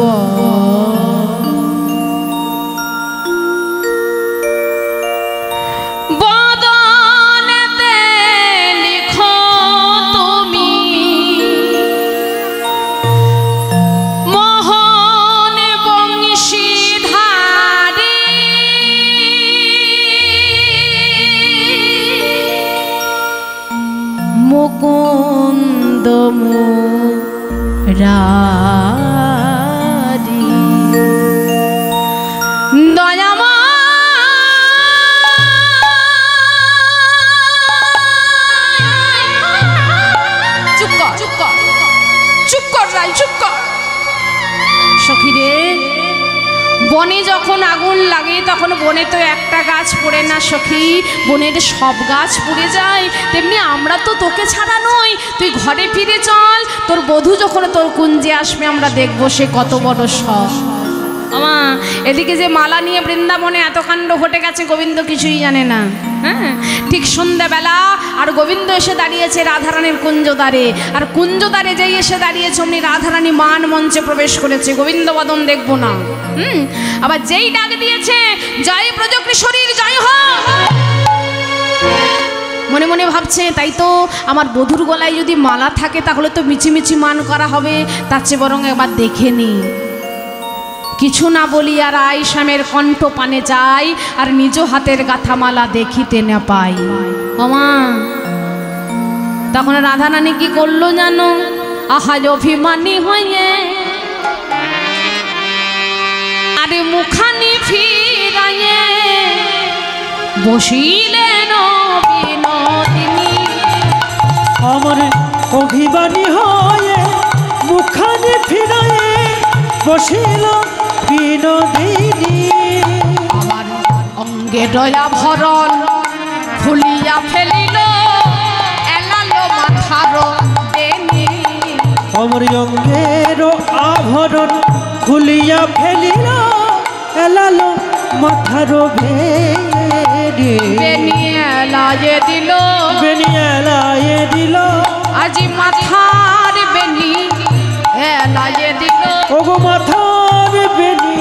বদনেতে লিখো তুমি মোহন বংশী ধারী মুকুন্দ মুরারি দয়াময় চুপ কর রাই, চুপ কর। সখী রে, বনে যখন আগুন লাগে তখন বনে তো একটা গাছ পড়ে না সখী, বনের সব গাছ পুড়ে যায়। তেমনি আমরা তো তোকে ছাড়া নই, তুই ঘরে ফিরে চল। তোর বধূ যখন তোর কুঞ্জে আসবে আমরা দেখবো সে কত বড় সব। আমা এদিকে যে মালা নিয়ে বৃন্দাবনে এত কাণ্ড ঘটে গেছে, গোবিন্দ কিছুই জানে না। হ্যাঁ, ঠিক সন্ধ্যাবেলা আর গোবিন্দ এসে দাঁড়িয়েছে রাধারানীর কুঞ্জদ্বারে, আর কুঞ্জদ্বারে যেই এসে দাঁড়িয়েছে অমনি রাধারানী মান মঞ্চে প্রবেশ করেছে, গোবিন্দ বদন দেখবো না। আবার যেই ডাক দিয়েছে জয় ব্রজকিশোরীর জয় হোক, মনে মনে ভাবছে তাই তো আমার বধূর গলায় যদি মালা থাকে তাহলে তো মিছিমিছি মান করা হবে, তার চেয়ে বরং একবার দেখে নি। কিছু না বলি আর আই শ্যামের কণ্ঠ পানে যাই, আর নিজ হাতের গাথামালা দেখিতে না পাই। আমা তখন রাধারানী কি করলো জানো? আহাজ অভিমানী হয়ে আরে মুখানি ফিরাইয়ে বসিলেন বিনোদিনী। আমার অভিমানী হয়ে মুখানি ফিরাইয়ে বসিল বিনোদিনী। আমার অঙ্গে দয়া ভরল ফুলিয়া ফেলিল এলালো মাথার বেনি। আমার অঙ্গের আভরণ খুলিয়া ফেলিল এলালো মাথার বেনি। বেনি এলায়ে দিল, বেনি এলায়ে দিল, আজি মাথার বেনি এলায়ে দিল। ওগো মাথার বেনি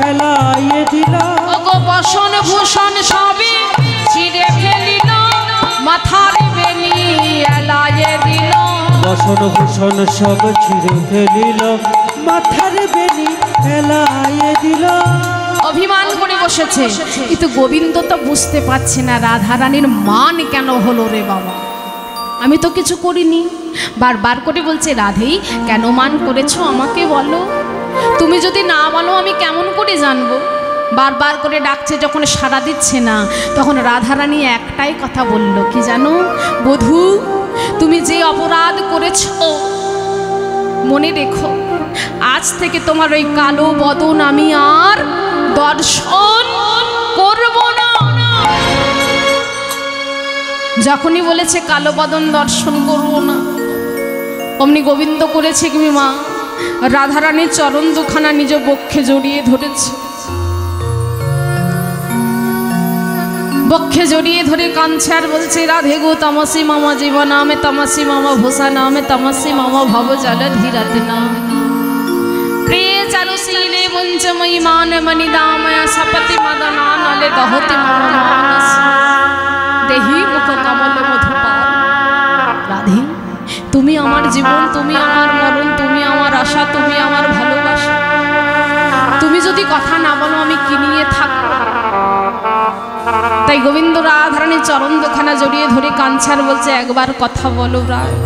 এলায়ে দিল, ওগো বসন ভূষণ সবই ছিঁড়ে ফেলিল মাথার বেনি এলায়ে দিল। বসন ভূষণ সব ছিঁড়ে ফেলিল, মাথার বেনি ফেলাইয়ে দিল। অভিমান করে বসেছে, কিন্তু গোবিন্দ তো বুঝতে পারছে না রাধারানীর মান কেন হলো রে বাবা। আমি তো কিছু করিনি। বারবার করে বলছে, রাধেই কেন মান করেছো আমাকে বলো। তুমি যদি না বলো আমি কেমন করে জানবো। বারবার করে ডাকছে, যখন সাড়া দিচ্ছে না তখন রাধারানী একটাই কথা বলল, কি জানো বধূ, তুমি যে অপরাধ করেছো মনে রেখো, আজ থেকে তোমার ওই কালো বদন আমি আর দর্শন করব না। যখনই বলেছে কালো বদন দর্শন করব না, অমনি গোবিন্দ করেছে কি মা, রাধারানীর চরণ দুখানা নিজ বক্ষে জড়িয়ে ধরেছে। বক্ষে জড়িয়ে ধরে কাঁদছে আর বলছে, রাধে গো তমসি মামা জীবনামে তমসি মামা ভূষা নামে তমসি মামা ভব জল ধীরত নাম প্রিয় চারুশীলে পঞ্চময়ী মান মণি দাময়া সপতি মদনা নলে দহতি মম মানস দেহি মুখ কমল মধুপাল। রাধে, তুমি আমার জীবন, তুমি আমার মরণ, তুমি আমার আশা, তুমি আমার ভালোবাসা। তুমি যদি কথা না বলো আমি কি নিয়ে থাকবো। তাই গোবিন্দ রাধারানীর চরণ দুখানা জড়িয়ে ধরে কাঞ্ছার বলছে, একবার কথা বলো রায়,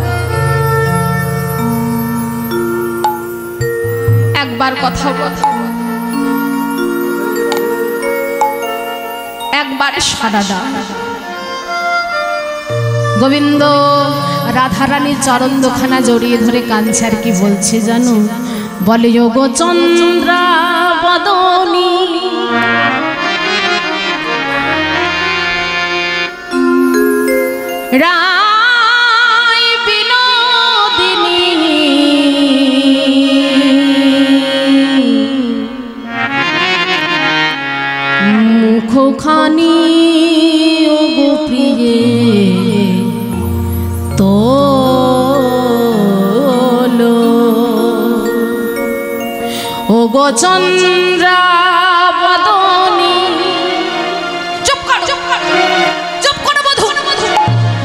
একবার কথা বলো, একবার সাড়া দাও। গোবিন্দ রাধারানীর চরণ দুখানা জড়িয়ে ধরে কাঞ্ছার কি বলছে জানো, বলে যোগ চন্দ্রা বদনী রায় বিনোদিনী মুখখানি ও গো প্রিয়ে তোলো, ও গো চন্দ্রা বদনী। চুপ কর, চুপ কর, চুপ করো বধূ,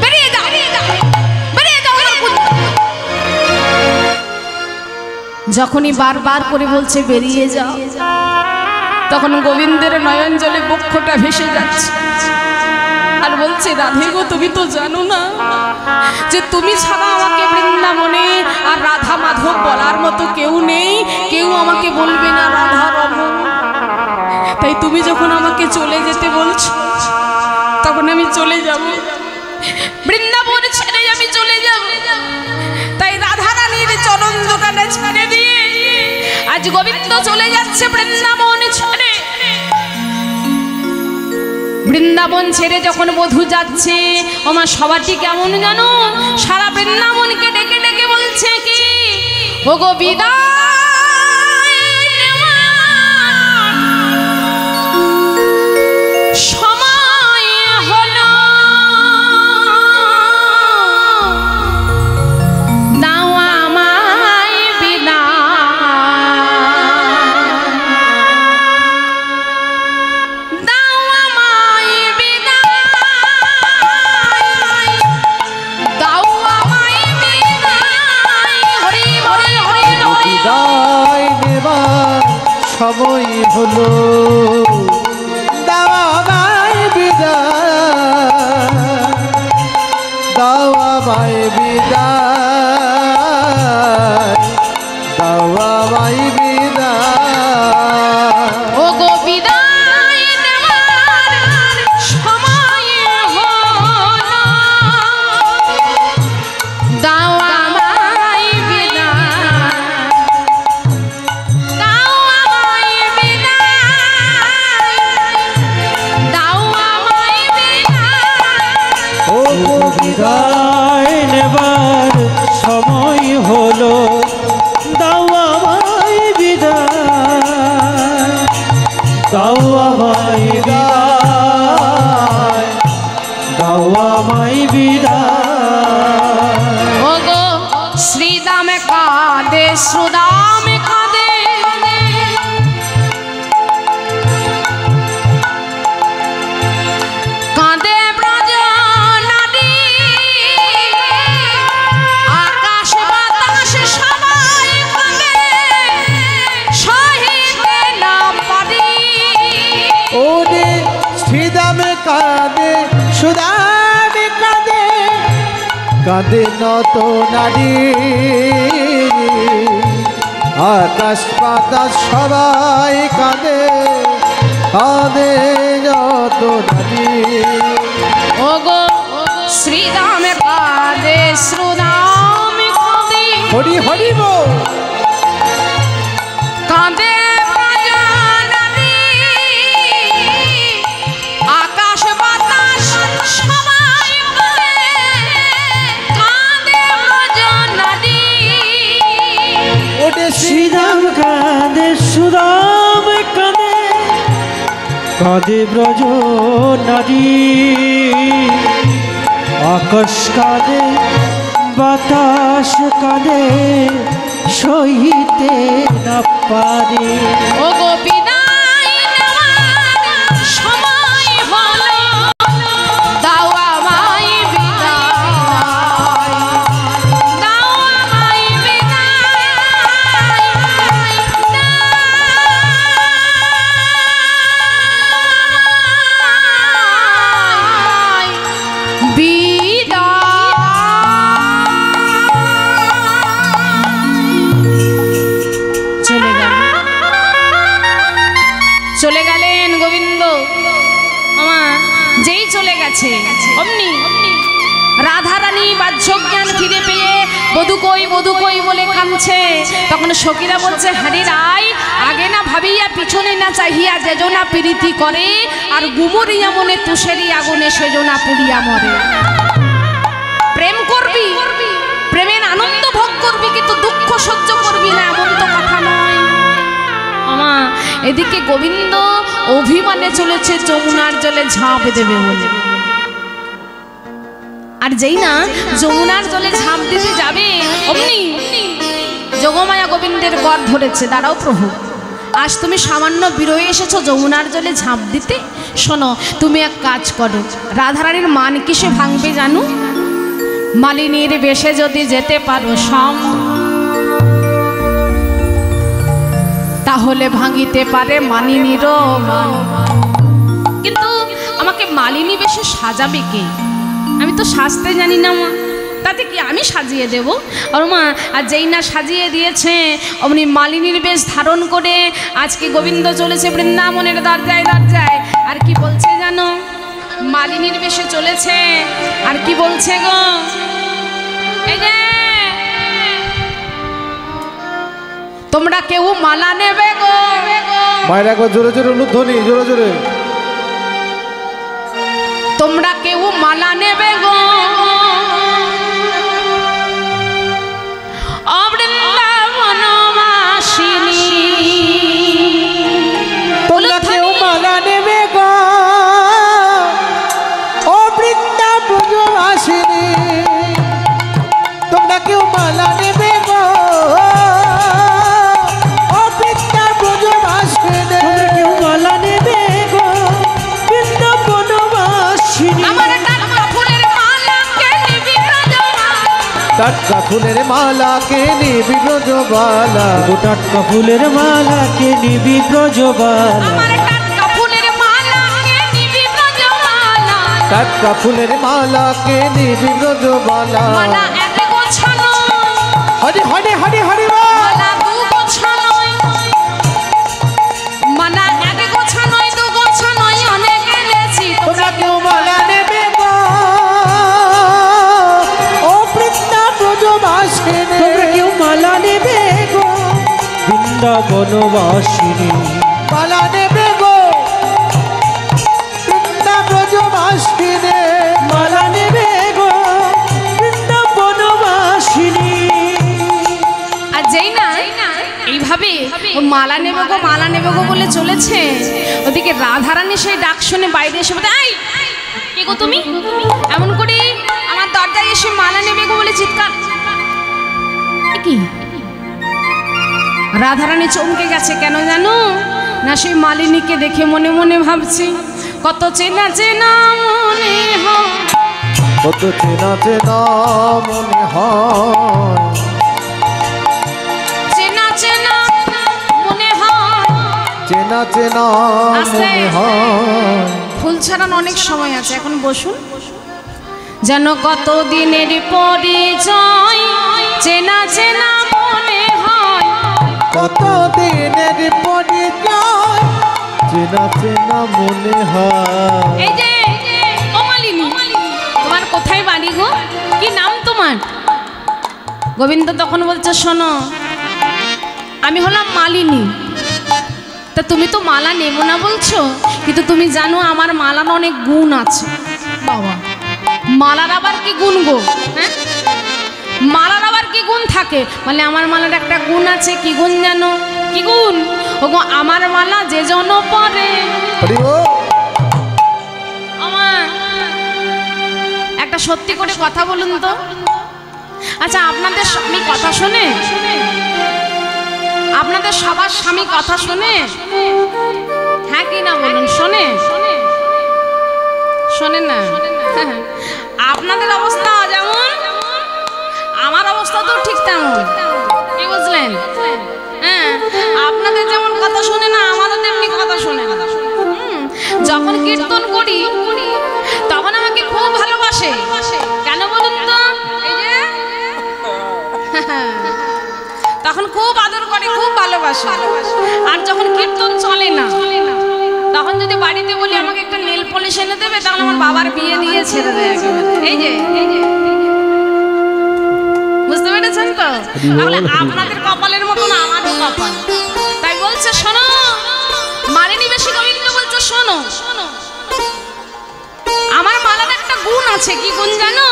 বেরিয়ে যাও, বেরিয়ে যাও। যখনই বারবার করে বলছে বেরিয়ে যাও, তখন গোবিন্দের নয়ন জলে বক্ষটা ভেসে যাচ্ছে আর বলছে, রাধে গো তুমি তো জানো না যে তুমি ছাড়া আমাকে বৃন্দাবনে আর রাধা মাধব বলার মতো কেউ নেই, কেউ আমাকে বলবে না রাধা রমণ। তাই তুমি যখন আমাকে চলে যেতে বলছো তখন আমি চলে যাব, বৃন্দাবন ছেড়ে আমি চলে যাব। তাই রাধারানীর চরণ দোকানে ছেড়ে দিয়ে আজ গোবিন্দ চলে যাচ্ছে বৃন্দাবন ছেড়ে। বৃন্দাবন ছেড়ে যখন বধূ যাচ্ছে, আমার সবারটি কেমন জানো, সারা বৃন্দাবনকে ডেকে ডেকে বলছে কি, ও গো বিদায় সময় হলো, দাও আমায় বিদায়, দাও আমায় বিদায়, দাও আমায় বিদায়। হরি হরি হরি হরি। বিদায় নেবার সময় হলো, দাও আমায় বিদায়, দাও আমায় বিদায়, দাও আমায় বিদায়। ও গো বিদায় নেওয়ার সময় হলো, দাও আমায় বিদায়, দাও আমায় বিদায়, দাও আমায় বিদায়। ও বিদায় নেবার সময় হলো, দাও আমায় বিদায়, দাও আমায় বিদায়, দাও আমায় বিদায়। ও গো শ্রীদাম কাঁদে, সুদাম কাঁদে, কাঁদে ব্রজ নারী, আকাশ কাঁদে নত নারী, আকাশ বাতাস সবাই কাঁদে, কাঁদে যত নারী। ওগো শ্রীরাম কাঁদে, শ্রীরাম কাঁদে, হরি হরি বল। কাঁদে ব্রজনদী, আকাশ বাতাস সবাই কাঁদে, কাঁদে ব্রজনদী। ওরে শ্রীরাম কাঁদে, সুরাম কাঁদে, কাঁদে ব্রজ নারী, আকাশ কাঁদে, বাতাস কাঁদে, সহিতে না পারে। ও গো বিদায় নেওয়ার সময় হলো, দাও আমায় বিদায়, দাও আমায় বিদায়, চলে গেলেন গোবিন্দ। আমার যেই চলে গেছে অমনি রাধারানী বাহ্যজ্ঞান ফিরে পেয়ে বধূ কই বলে কাঁদছে। তখন সখীরা বলছে, হারি রাই, আগে না ভাবিয়া পিছনে না চাহিয়া যেজনা প্রীতি করে, আর গুমরিয়া মনে তুষেরি আগুনে সেজনা পুড়িয়া মরে। প্রেম করবি, প্রেমের আনন্দ ভোগ করবি, কিন্তু দুঃখ সহ্য করবি না, এমন তো কথা নয়। আমা এদিকে গোবিন্দ অভিমানে চলেছে যমুনার জলে ঝাঁপ দেবে বলে। আর যেই না যমুনার জলে ঝাঁপ দিতে যাবে, অমনি যোগমায়া গোবিন্দের গর ধরেছে, দাঁড়াও প্রভু, আজ তুমি সামান্য বিরয়ে এসেছো যমুনার জলে ঝাঁপ দিতে। শোনো, তুমি এক কাজ করো, রাধারানীর মান কিসে ভাঙবে জানো? মালিনীর বেশে যদি যেতে পারো সম, তাহলে ভাঙিতে পারে মালিনীর মান। কিন্তু আমাকে মালিনী বেশে সাজাবে কে? আমি তো সাজতে জানি না মা, তাতে কি আমি সাজিয়ে দেব? আর মা, আর যেই না সাজিয়ে দিয়েছে অমনি মালিনীর বেশ ধারণ করে আজকে গোবিন্দ চলেছে বৃন্দাবনের দরজায় দরজায়। আর কি বলছে জানো? মালিনীর বেশে চলেছে, আর কি বলছে গো? এই যে তোমরা কেউ মালা নেবে গো, মায়েরা গো, জোরে জোরে উলুধ্বনি, জোরে জোরে। তোমরা কেউ মালা নেবে গো, বৃন্দাবনবাসিনী। তোমরা কেউ মালা নেবে গো, ও বৃন্দাবনবাসিনী। তোমরা কেউ মালা নেবে গো, ও বৃন্দাবনবাসিনী। তোমরা কেউ মালা নেবে গো, বৃন্দাবনবাসিনী। আমার টাটকা ফুলের মালা কে নিবি ব্রজবালা, টাটকা ফুলের মালা কে নিবি ব্রজবালা, টাটকা ফুলের মালা কে নিবি ব্রজবালা। আমার টাটকা ফুলের মালা কে নিবি ব্রজবালা। টাটকা ফুলের মালা কে নিবি ব্রজবালা। মালা এক গোছানো, হরি হরি হরি হরি বল। মালা দু গোছানো, মালা এক গোছানো, দু গোছানো, অনেক এনেছি। তোমরা কেউ মালা নেবে গো, ও বৃন্দাবনবাসিনী। তোমরা কেউ মালা নেবে গো, বৃন্দাবনবাসিনী। মালা নেবে গো, বৃন্দাবনবাসিনী। মালা নেবে গো, বৃন্দাবনবাসিনী। আর যেই না এইভাবে ও মালা নেবে গো, মালা নেবে গো বলে চলেছে, ওদিকে রাধারানী সেই ডাক শুনে বাইরে এসে বলে, এই কে গো তুমি? এমন করে আমার দরজায় এসে মালা নেবে গো বলে চিৎকার। এ কি? রাধারানী চমকে গেছে, কেন জানো না? সেই মালিনীকে দেখে মনে মনে ভাবছি, কত চেনা চেনা মনে হয়, কত চেনা চেনা মনে হয়, চেনা চেনা মনে হয়। চেনা চেনা আস্তে। মনে হয়। ফুল ছাড়ানো অনেক সময় আছে, এখন বসুন। যেন কত দিনের পরিচয় চেনা চেনা মনে হয়। কত দিনের পরিচয় চেনা চেনা মনে হয়। এই যে ও মালিনী, তোমার কোথায় বাড়ি গো? কি নাম তোমার? গোবিন্দ তখন বলছে, শোনো আমি হলাম মালিনী। তা তুমি তো মালা নেবো না বলছো, কিন্তু তুমি জানো আমার মালার অনেক গুণ আছে। বাবা, মালার আবার কি গুণ গো? হ্যাঁ, মালার আবার কি গুণ থাকে? মানে আমার মালার একটা গুণ আছে। কি গুণ জানো? কি গুণ? ও গো, আমার মালা যে জন পরে। আমার একটা সত্যি করে কথা বলুন তো। আচ্ছা, আপনাদের স্বামী কথা শোনে? আপনাদের সবার স্বামী কথা শোনে? হ্যাঁ কি না বলুন? শোনে? শোনে না? আপনাদের অবস্থা যেমন আমার অবস্থা তো ঠিক তেমন। কি বুঝলেন? হ্যাঁ, আপনাদের যেমন কথা শোনে না, আমারও তেমনি কথা শোনে না। যখন কীর্তন করি তখন আমাকে খুব ভালোবাসে। কেন বলুন তো? এই যে তখন খুব আদর করে, খুব ভালোবাসে। আর যখন কীর্তন চলে না, তখন যদি বাড়িতে বলি আমাকে একটা নেল পলিশ এনে দেবে, তাহলে আমার বাবার বিয়ে দিয়ে ছেড়ে দেয় একেবারে। এই যে বুঝতে পেরেছেন তো? তাহলে আপনাদের কপালের মতো না, আমারও কপাল। তাই বলছে শোনো, মালিনী বেশি গোবিন্দ বলছে শোনো, আমার মালার একটা গুণ আছে। কি গুণ জানো?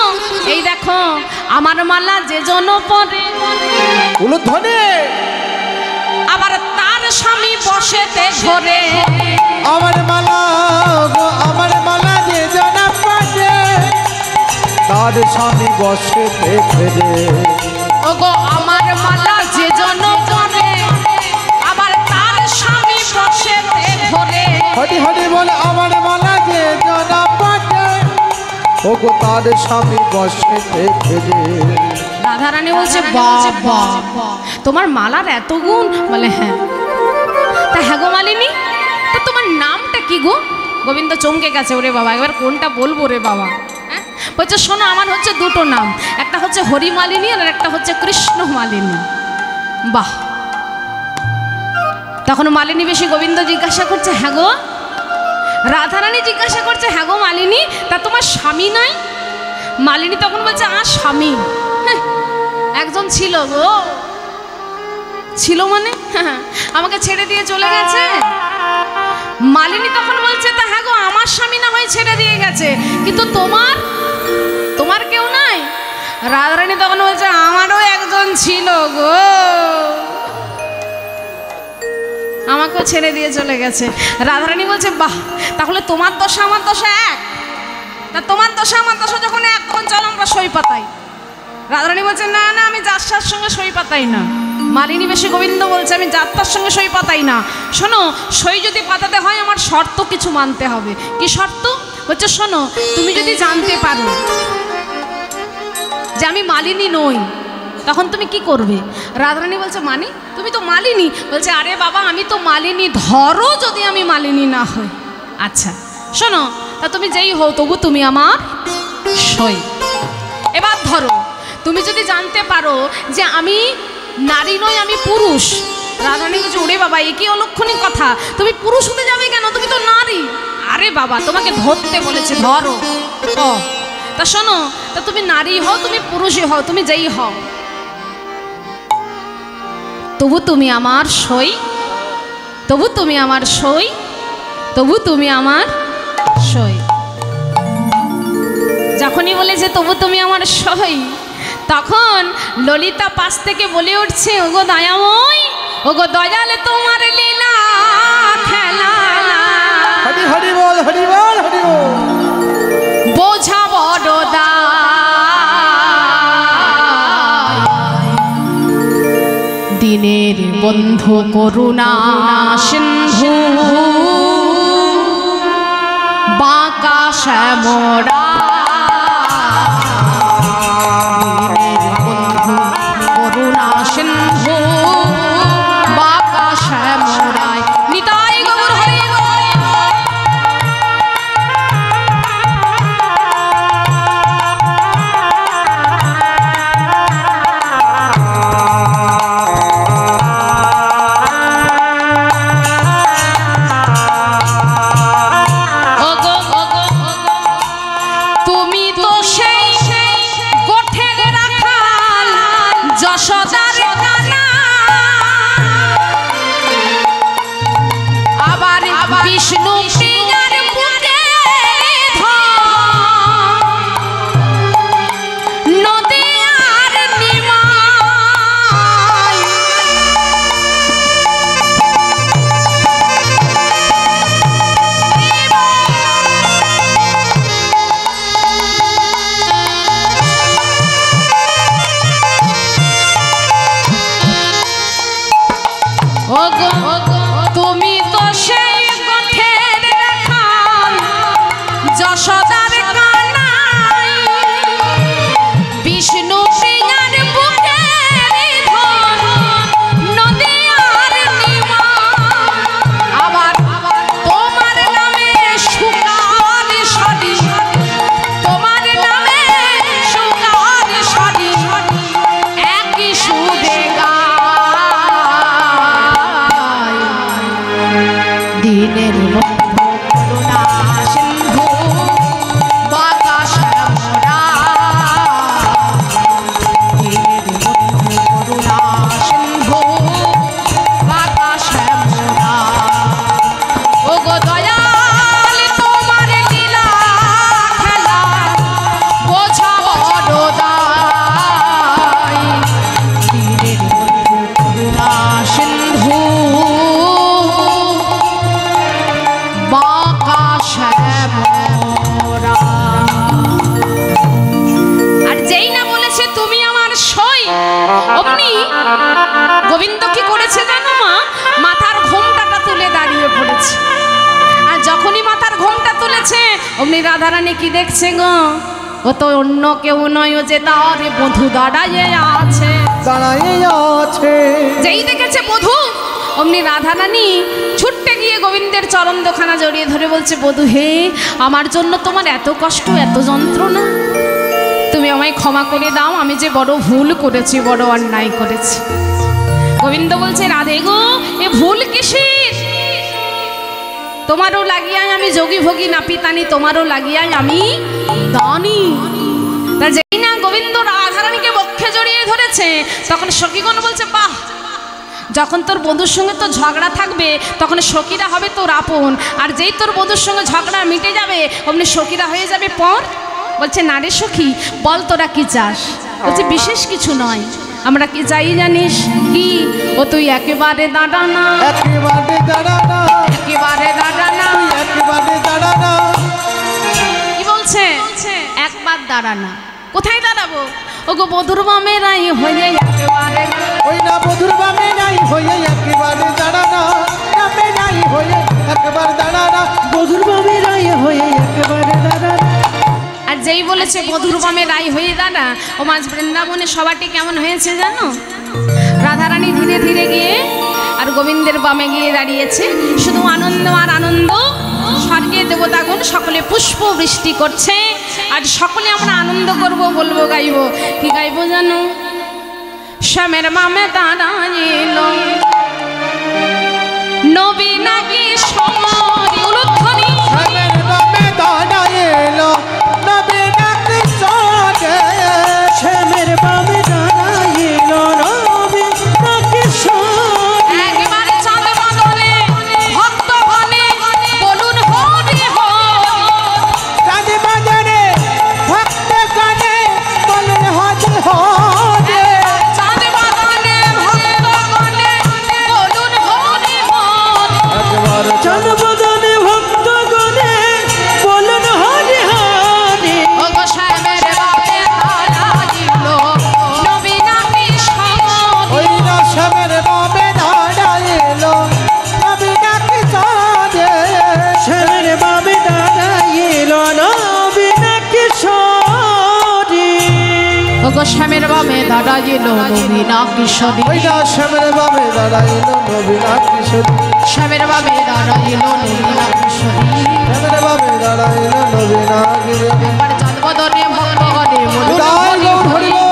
এই দেখো, আমার মালা যে জন পরে উলুধ্বনি, আবার তার স্বামী বসেতে ঘরে। আমার মালা গো, আমার মালা যে জানা পাশে, তার স্বামী বসে ফেরে। ও গো, আমার মালা যে জন পরে, আবার তার স্বামী বসেতে ঘরে। হরি হরি বলে, আমার মালা যে জানা পাশে, ও গো তার স্বামী বসে ফেরে। রাধারানী বলছে, বাবা তোমার মালার এত গুণ? বলে হ্যাঁ। তা হ্যাঁ গো মালিনী, তা তোমার নামটা কি গো? গোবিন্দ চমকে গেছে, ওরে বাবা এবার কোনটা বলবো রে বাবা। হ্যাঁ, বলছে শোনো, আমার হচ্ছে দুটো নাম, একটা হচ্ছে হরি মালিনী আর একটা হচ্ছে কৃষ্ণ মালিনী। বাহ। তখন মালিনী বেশি গোবিন্দ জিজ্ঞাসা করছে, হ্যাঁ গো? রাধারানী জিজ্ঞাসা করছে, হ্যাঁ গো মালিনী, তা তোমার স্বামী নাই? মালিনী তখন বলছে, স্বামী একজন ছিল গো। ছিল মানে? আমাকে ছেড়ে দিয়ে চলে গেছে। মালিনী তখন বলছে, তা হ্যাঁ গো, আমার স্বামী না হয় ছেড়ে দিয়ে গেছে, কিন্তু তোমার কেউ নাই? রাধারানী তখন বলছে, আমারও একজন ছিল গো, আমাকেও ছেড়ে দিয়ে চলে গেছে। রাধারানী বলছে, বাহ, তাহলে তোমার দশা আমার দশা এক। তা তোমার দশা আমার দশা যখন এক, তখন চলো আমরা সই পাতাই। রাধারানী বলছে, না না, আমি যাত্রার সঙ্গে সই পাতাই না। মালিনী বেশি গোবিন্দ বলছে, আমি যাত্রার সঙ্গে সই পাতাই না। শোনো, সই যদি পাতাতে হয় আমার শর্ত কিছু মানতে হবে। কি শর্ত? বলছে শোনো, তুমি যদি জানতে পারো যে আমি মালিনী নই, তখন তুমি কি করবে? রাধারানী বলছে, মানে তুমি তো মালিনী। বলছে, আরে বাবা, আমি তো মালিনী, ধরো যদি আমি মালিনী না হই। আচ্ছা শোনো, তা তুমি যেই হও তবু তুমি আমার সই। এবার ধরো, তুমি যদি জানতে পারো যে আমি নারী নই, আমি পুরুষ। রাধারানী বলছে, ওরে বাবা, এ কি অলক্ষণী কথা, তুমি পুরুষ হতে যাবে কেন? তুমি তো নারী। আরে বাবা, তোমাকে ধরতে বলেছে, ধরো। ও তা শোনো, তা তুমি নারী হও, তুমি পুরুষই হও, তুমি যেই হও, তবু তুমি আমার সই, তবু তুমি আমার সই, তবু তুমি আমার সই। যখনই বলেছে তবু তুমি আমার সই, তখন ললিতা পাশ থেকে বলে উঠছে, ওগো দয়াময়, ওগো দয়ালে তোমার লীলা খেলা। হরি হরি বল, হরি বল, হরি বল। বোঝা বড় দিনের বন্ধু করুণা সিন্ধু, বাঁকা শ্যামরা। ওগো তুমি তো সেই পথের দেখান যশোদার কানাই বিষ্ণু প্রিয়ার বুকের ধন নদিয়ার নিমা আবার তোমার নামে সুকার সারি তোমার নামে সুকার সারি একই সুরে গায় দিনের বন্ধু করুণা সিন্ধু বাঁকা শ্যামরা দিনের বন্ধু করুণা সিন্ধু বাঁকা শ্যামরা ওগো দয়াল তোমার লীলা খেলা বোঝা বড় দায় দিনের বন্ধু করুণা সিন্ধু বাঁকা শ্যামরা। আর যেই না বলেছে তুমি আমার সই অমনি গোবিন্দ কি করেছে জানো মা, মাথার ঘোমটাটা তুলে দাঁড়িয়ে পড়েছে। আর যখনই মাথার ঘোমটা তুলেছে অমনি রাধারানী কি দেখছে গো, ও তো অন্য কেউ নয়, ও যে তার বধূ দাঁড়াইয়ে আছে। দাঁড়াইয়ে আছে যেই দেখেছে বধূ অমনি রাধারানী ছুটতে গিয়ে গোবিন্দের চরণ দোখানা জড়িয়ে ধরে বলছে, বধূ হে, আমার জন্য তোমার এত কষ্ট এত যন্ত্রণা, তুমি আমায় ক্ষমা করে দাও, আমি যে বড় ভুল করেছি, বড় অন্যায় করেছি। গোবিন্দ বলছে, রাধে গো, এ ভুল কিসের? তোমারও লাগিয়াই আমি যোগী ভোগী নাপিতানি, তোমারও লাগিয়াই আমি দানি। তা যেই না গোবিন্দ রাধারানীকে বক্ষে জড়িয়ে ধরেছে তখন সখীগণ বলছে, বাহ, যখন তোর বন্ধুর সঙ্গে তো ঝগড়া থাকবে তখন সখীরা হবে তোর আপন, আর যেই তোর বন্ধুর সঙ্গে ঝগড়া মিটে যাবে অমনি সখীরা হয়ে যাবে পর। বলছে, না রে সখী, বল তোরা কি চাস? বলছে, বিশেষ কিছু নয়, আমরা কি চাই জানিস কি? ও তুই একেবারে দাঁড়া না, একেবারে দাঁড়ানা, একেবারে দাঁড়া না। একেবারে দাঁড়ানা। কি বলছে? একবার দাঁড়া না। কোথায় দাঁড়াবো? ওগো বধুর বামেরাই হয়ে একেবারে ওই না বধুর বামে নাই হয়ে একেবারে দাঁড়ানা, নামে নাই হয়ে একেবারে দাঁড়ানা। বধুর বামে রায় হয়ে একেবারে দাঁড়ানা। আর যেই বলেছে বধুর বামে রাই হয়ে দাঁড়া, ও মাঝ বৃন্দাবনে সবাটি কেমন হয়েছে জানো? রাধারানী ধীরে ধীরে গিয়ে আর গোবিন্দের বামে গিয়ে দাঁড়িয়েছে, শুধু আনন্দ আর আনন্দ। স্বর্গে দেবতাগণ সকলে পুষ্প বৃষ্টি করছে, আর সকলে আমরা আনন্দ করব, বলবো, গাইব। কি গাইব জানো? শ্যামের বামে দাঁড়াইল নবী নাকি সমর উলুধ্বনি, শ্যামের বামে দাঁড়াইল নবী নাকি সঙ্গে। শ্যামের বামে দাঁড়াইল নবী নাকি সঙ্গে। একেবারে চাঁদ বদলে ভক্ত বলে বলুন হরি হরি। চাঁদ বাজারে ভক্ত গানে বলেন হরি হরি। চাঁদ বদলে ভক্ত বলে বলুন হরি হরি। একেবারে চাঁদ বদনে ভক্ত গণে বলুন হরি হরি। ওগো শ্যামের বামে দাঁড়াইল নবী নাকি সমর। ওই না শ্যামের বামে দাঁড়াইল নবী নাকি সঙ্গে। শ্যামের বামে দাঁড়াইল নবী নাকি সঙ্গে। ওগো শ্যামের বামে দাঁড়াইল নবী নাকি সরি। ওই না শ্যামের বামে দাঁড়াইল নবী নাকি সরি। শ্যামের বামে দাঁড়াইল নবী নাকি সরি। শ্যামের বামে দাঁড়াইল নবী নাকি সরি। একবার চাঁদ বদলে ভক্ত গণে বলুন জয় হরি গৌর হরি। হরি বল।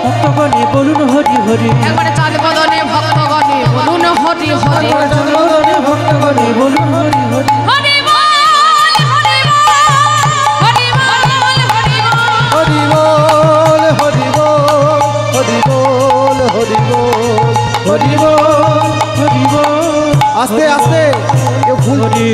ভক্তগণে বলুন হরি হরি। একবার চাঁদ বদলে ভক্ত গণে বলুন হরি হরি। চাঁদ বদনে ভক্তগণে বলুন হরি হরি। হরি বল, হরি বল, হরি বল, হরি বল। হরি বল, হরি বল, হরি বল, হরি বল, হরি বল। হরি বল। আস্তে আস্তে কেউ ভুল হরি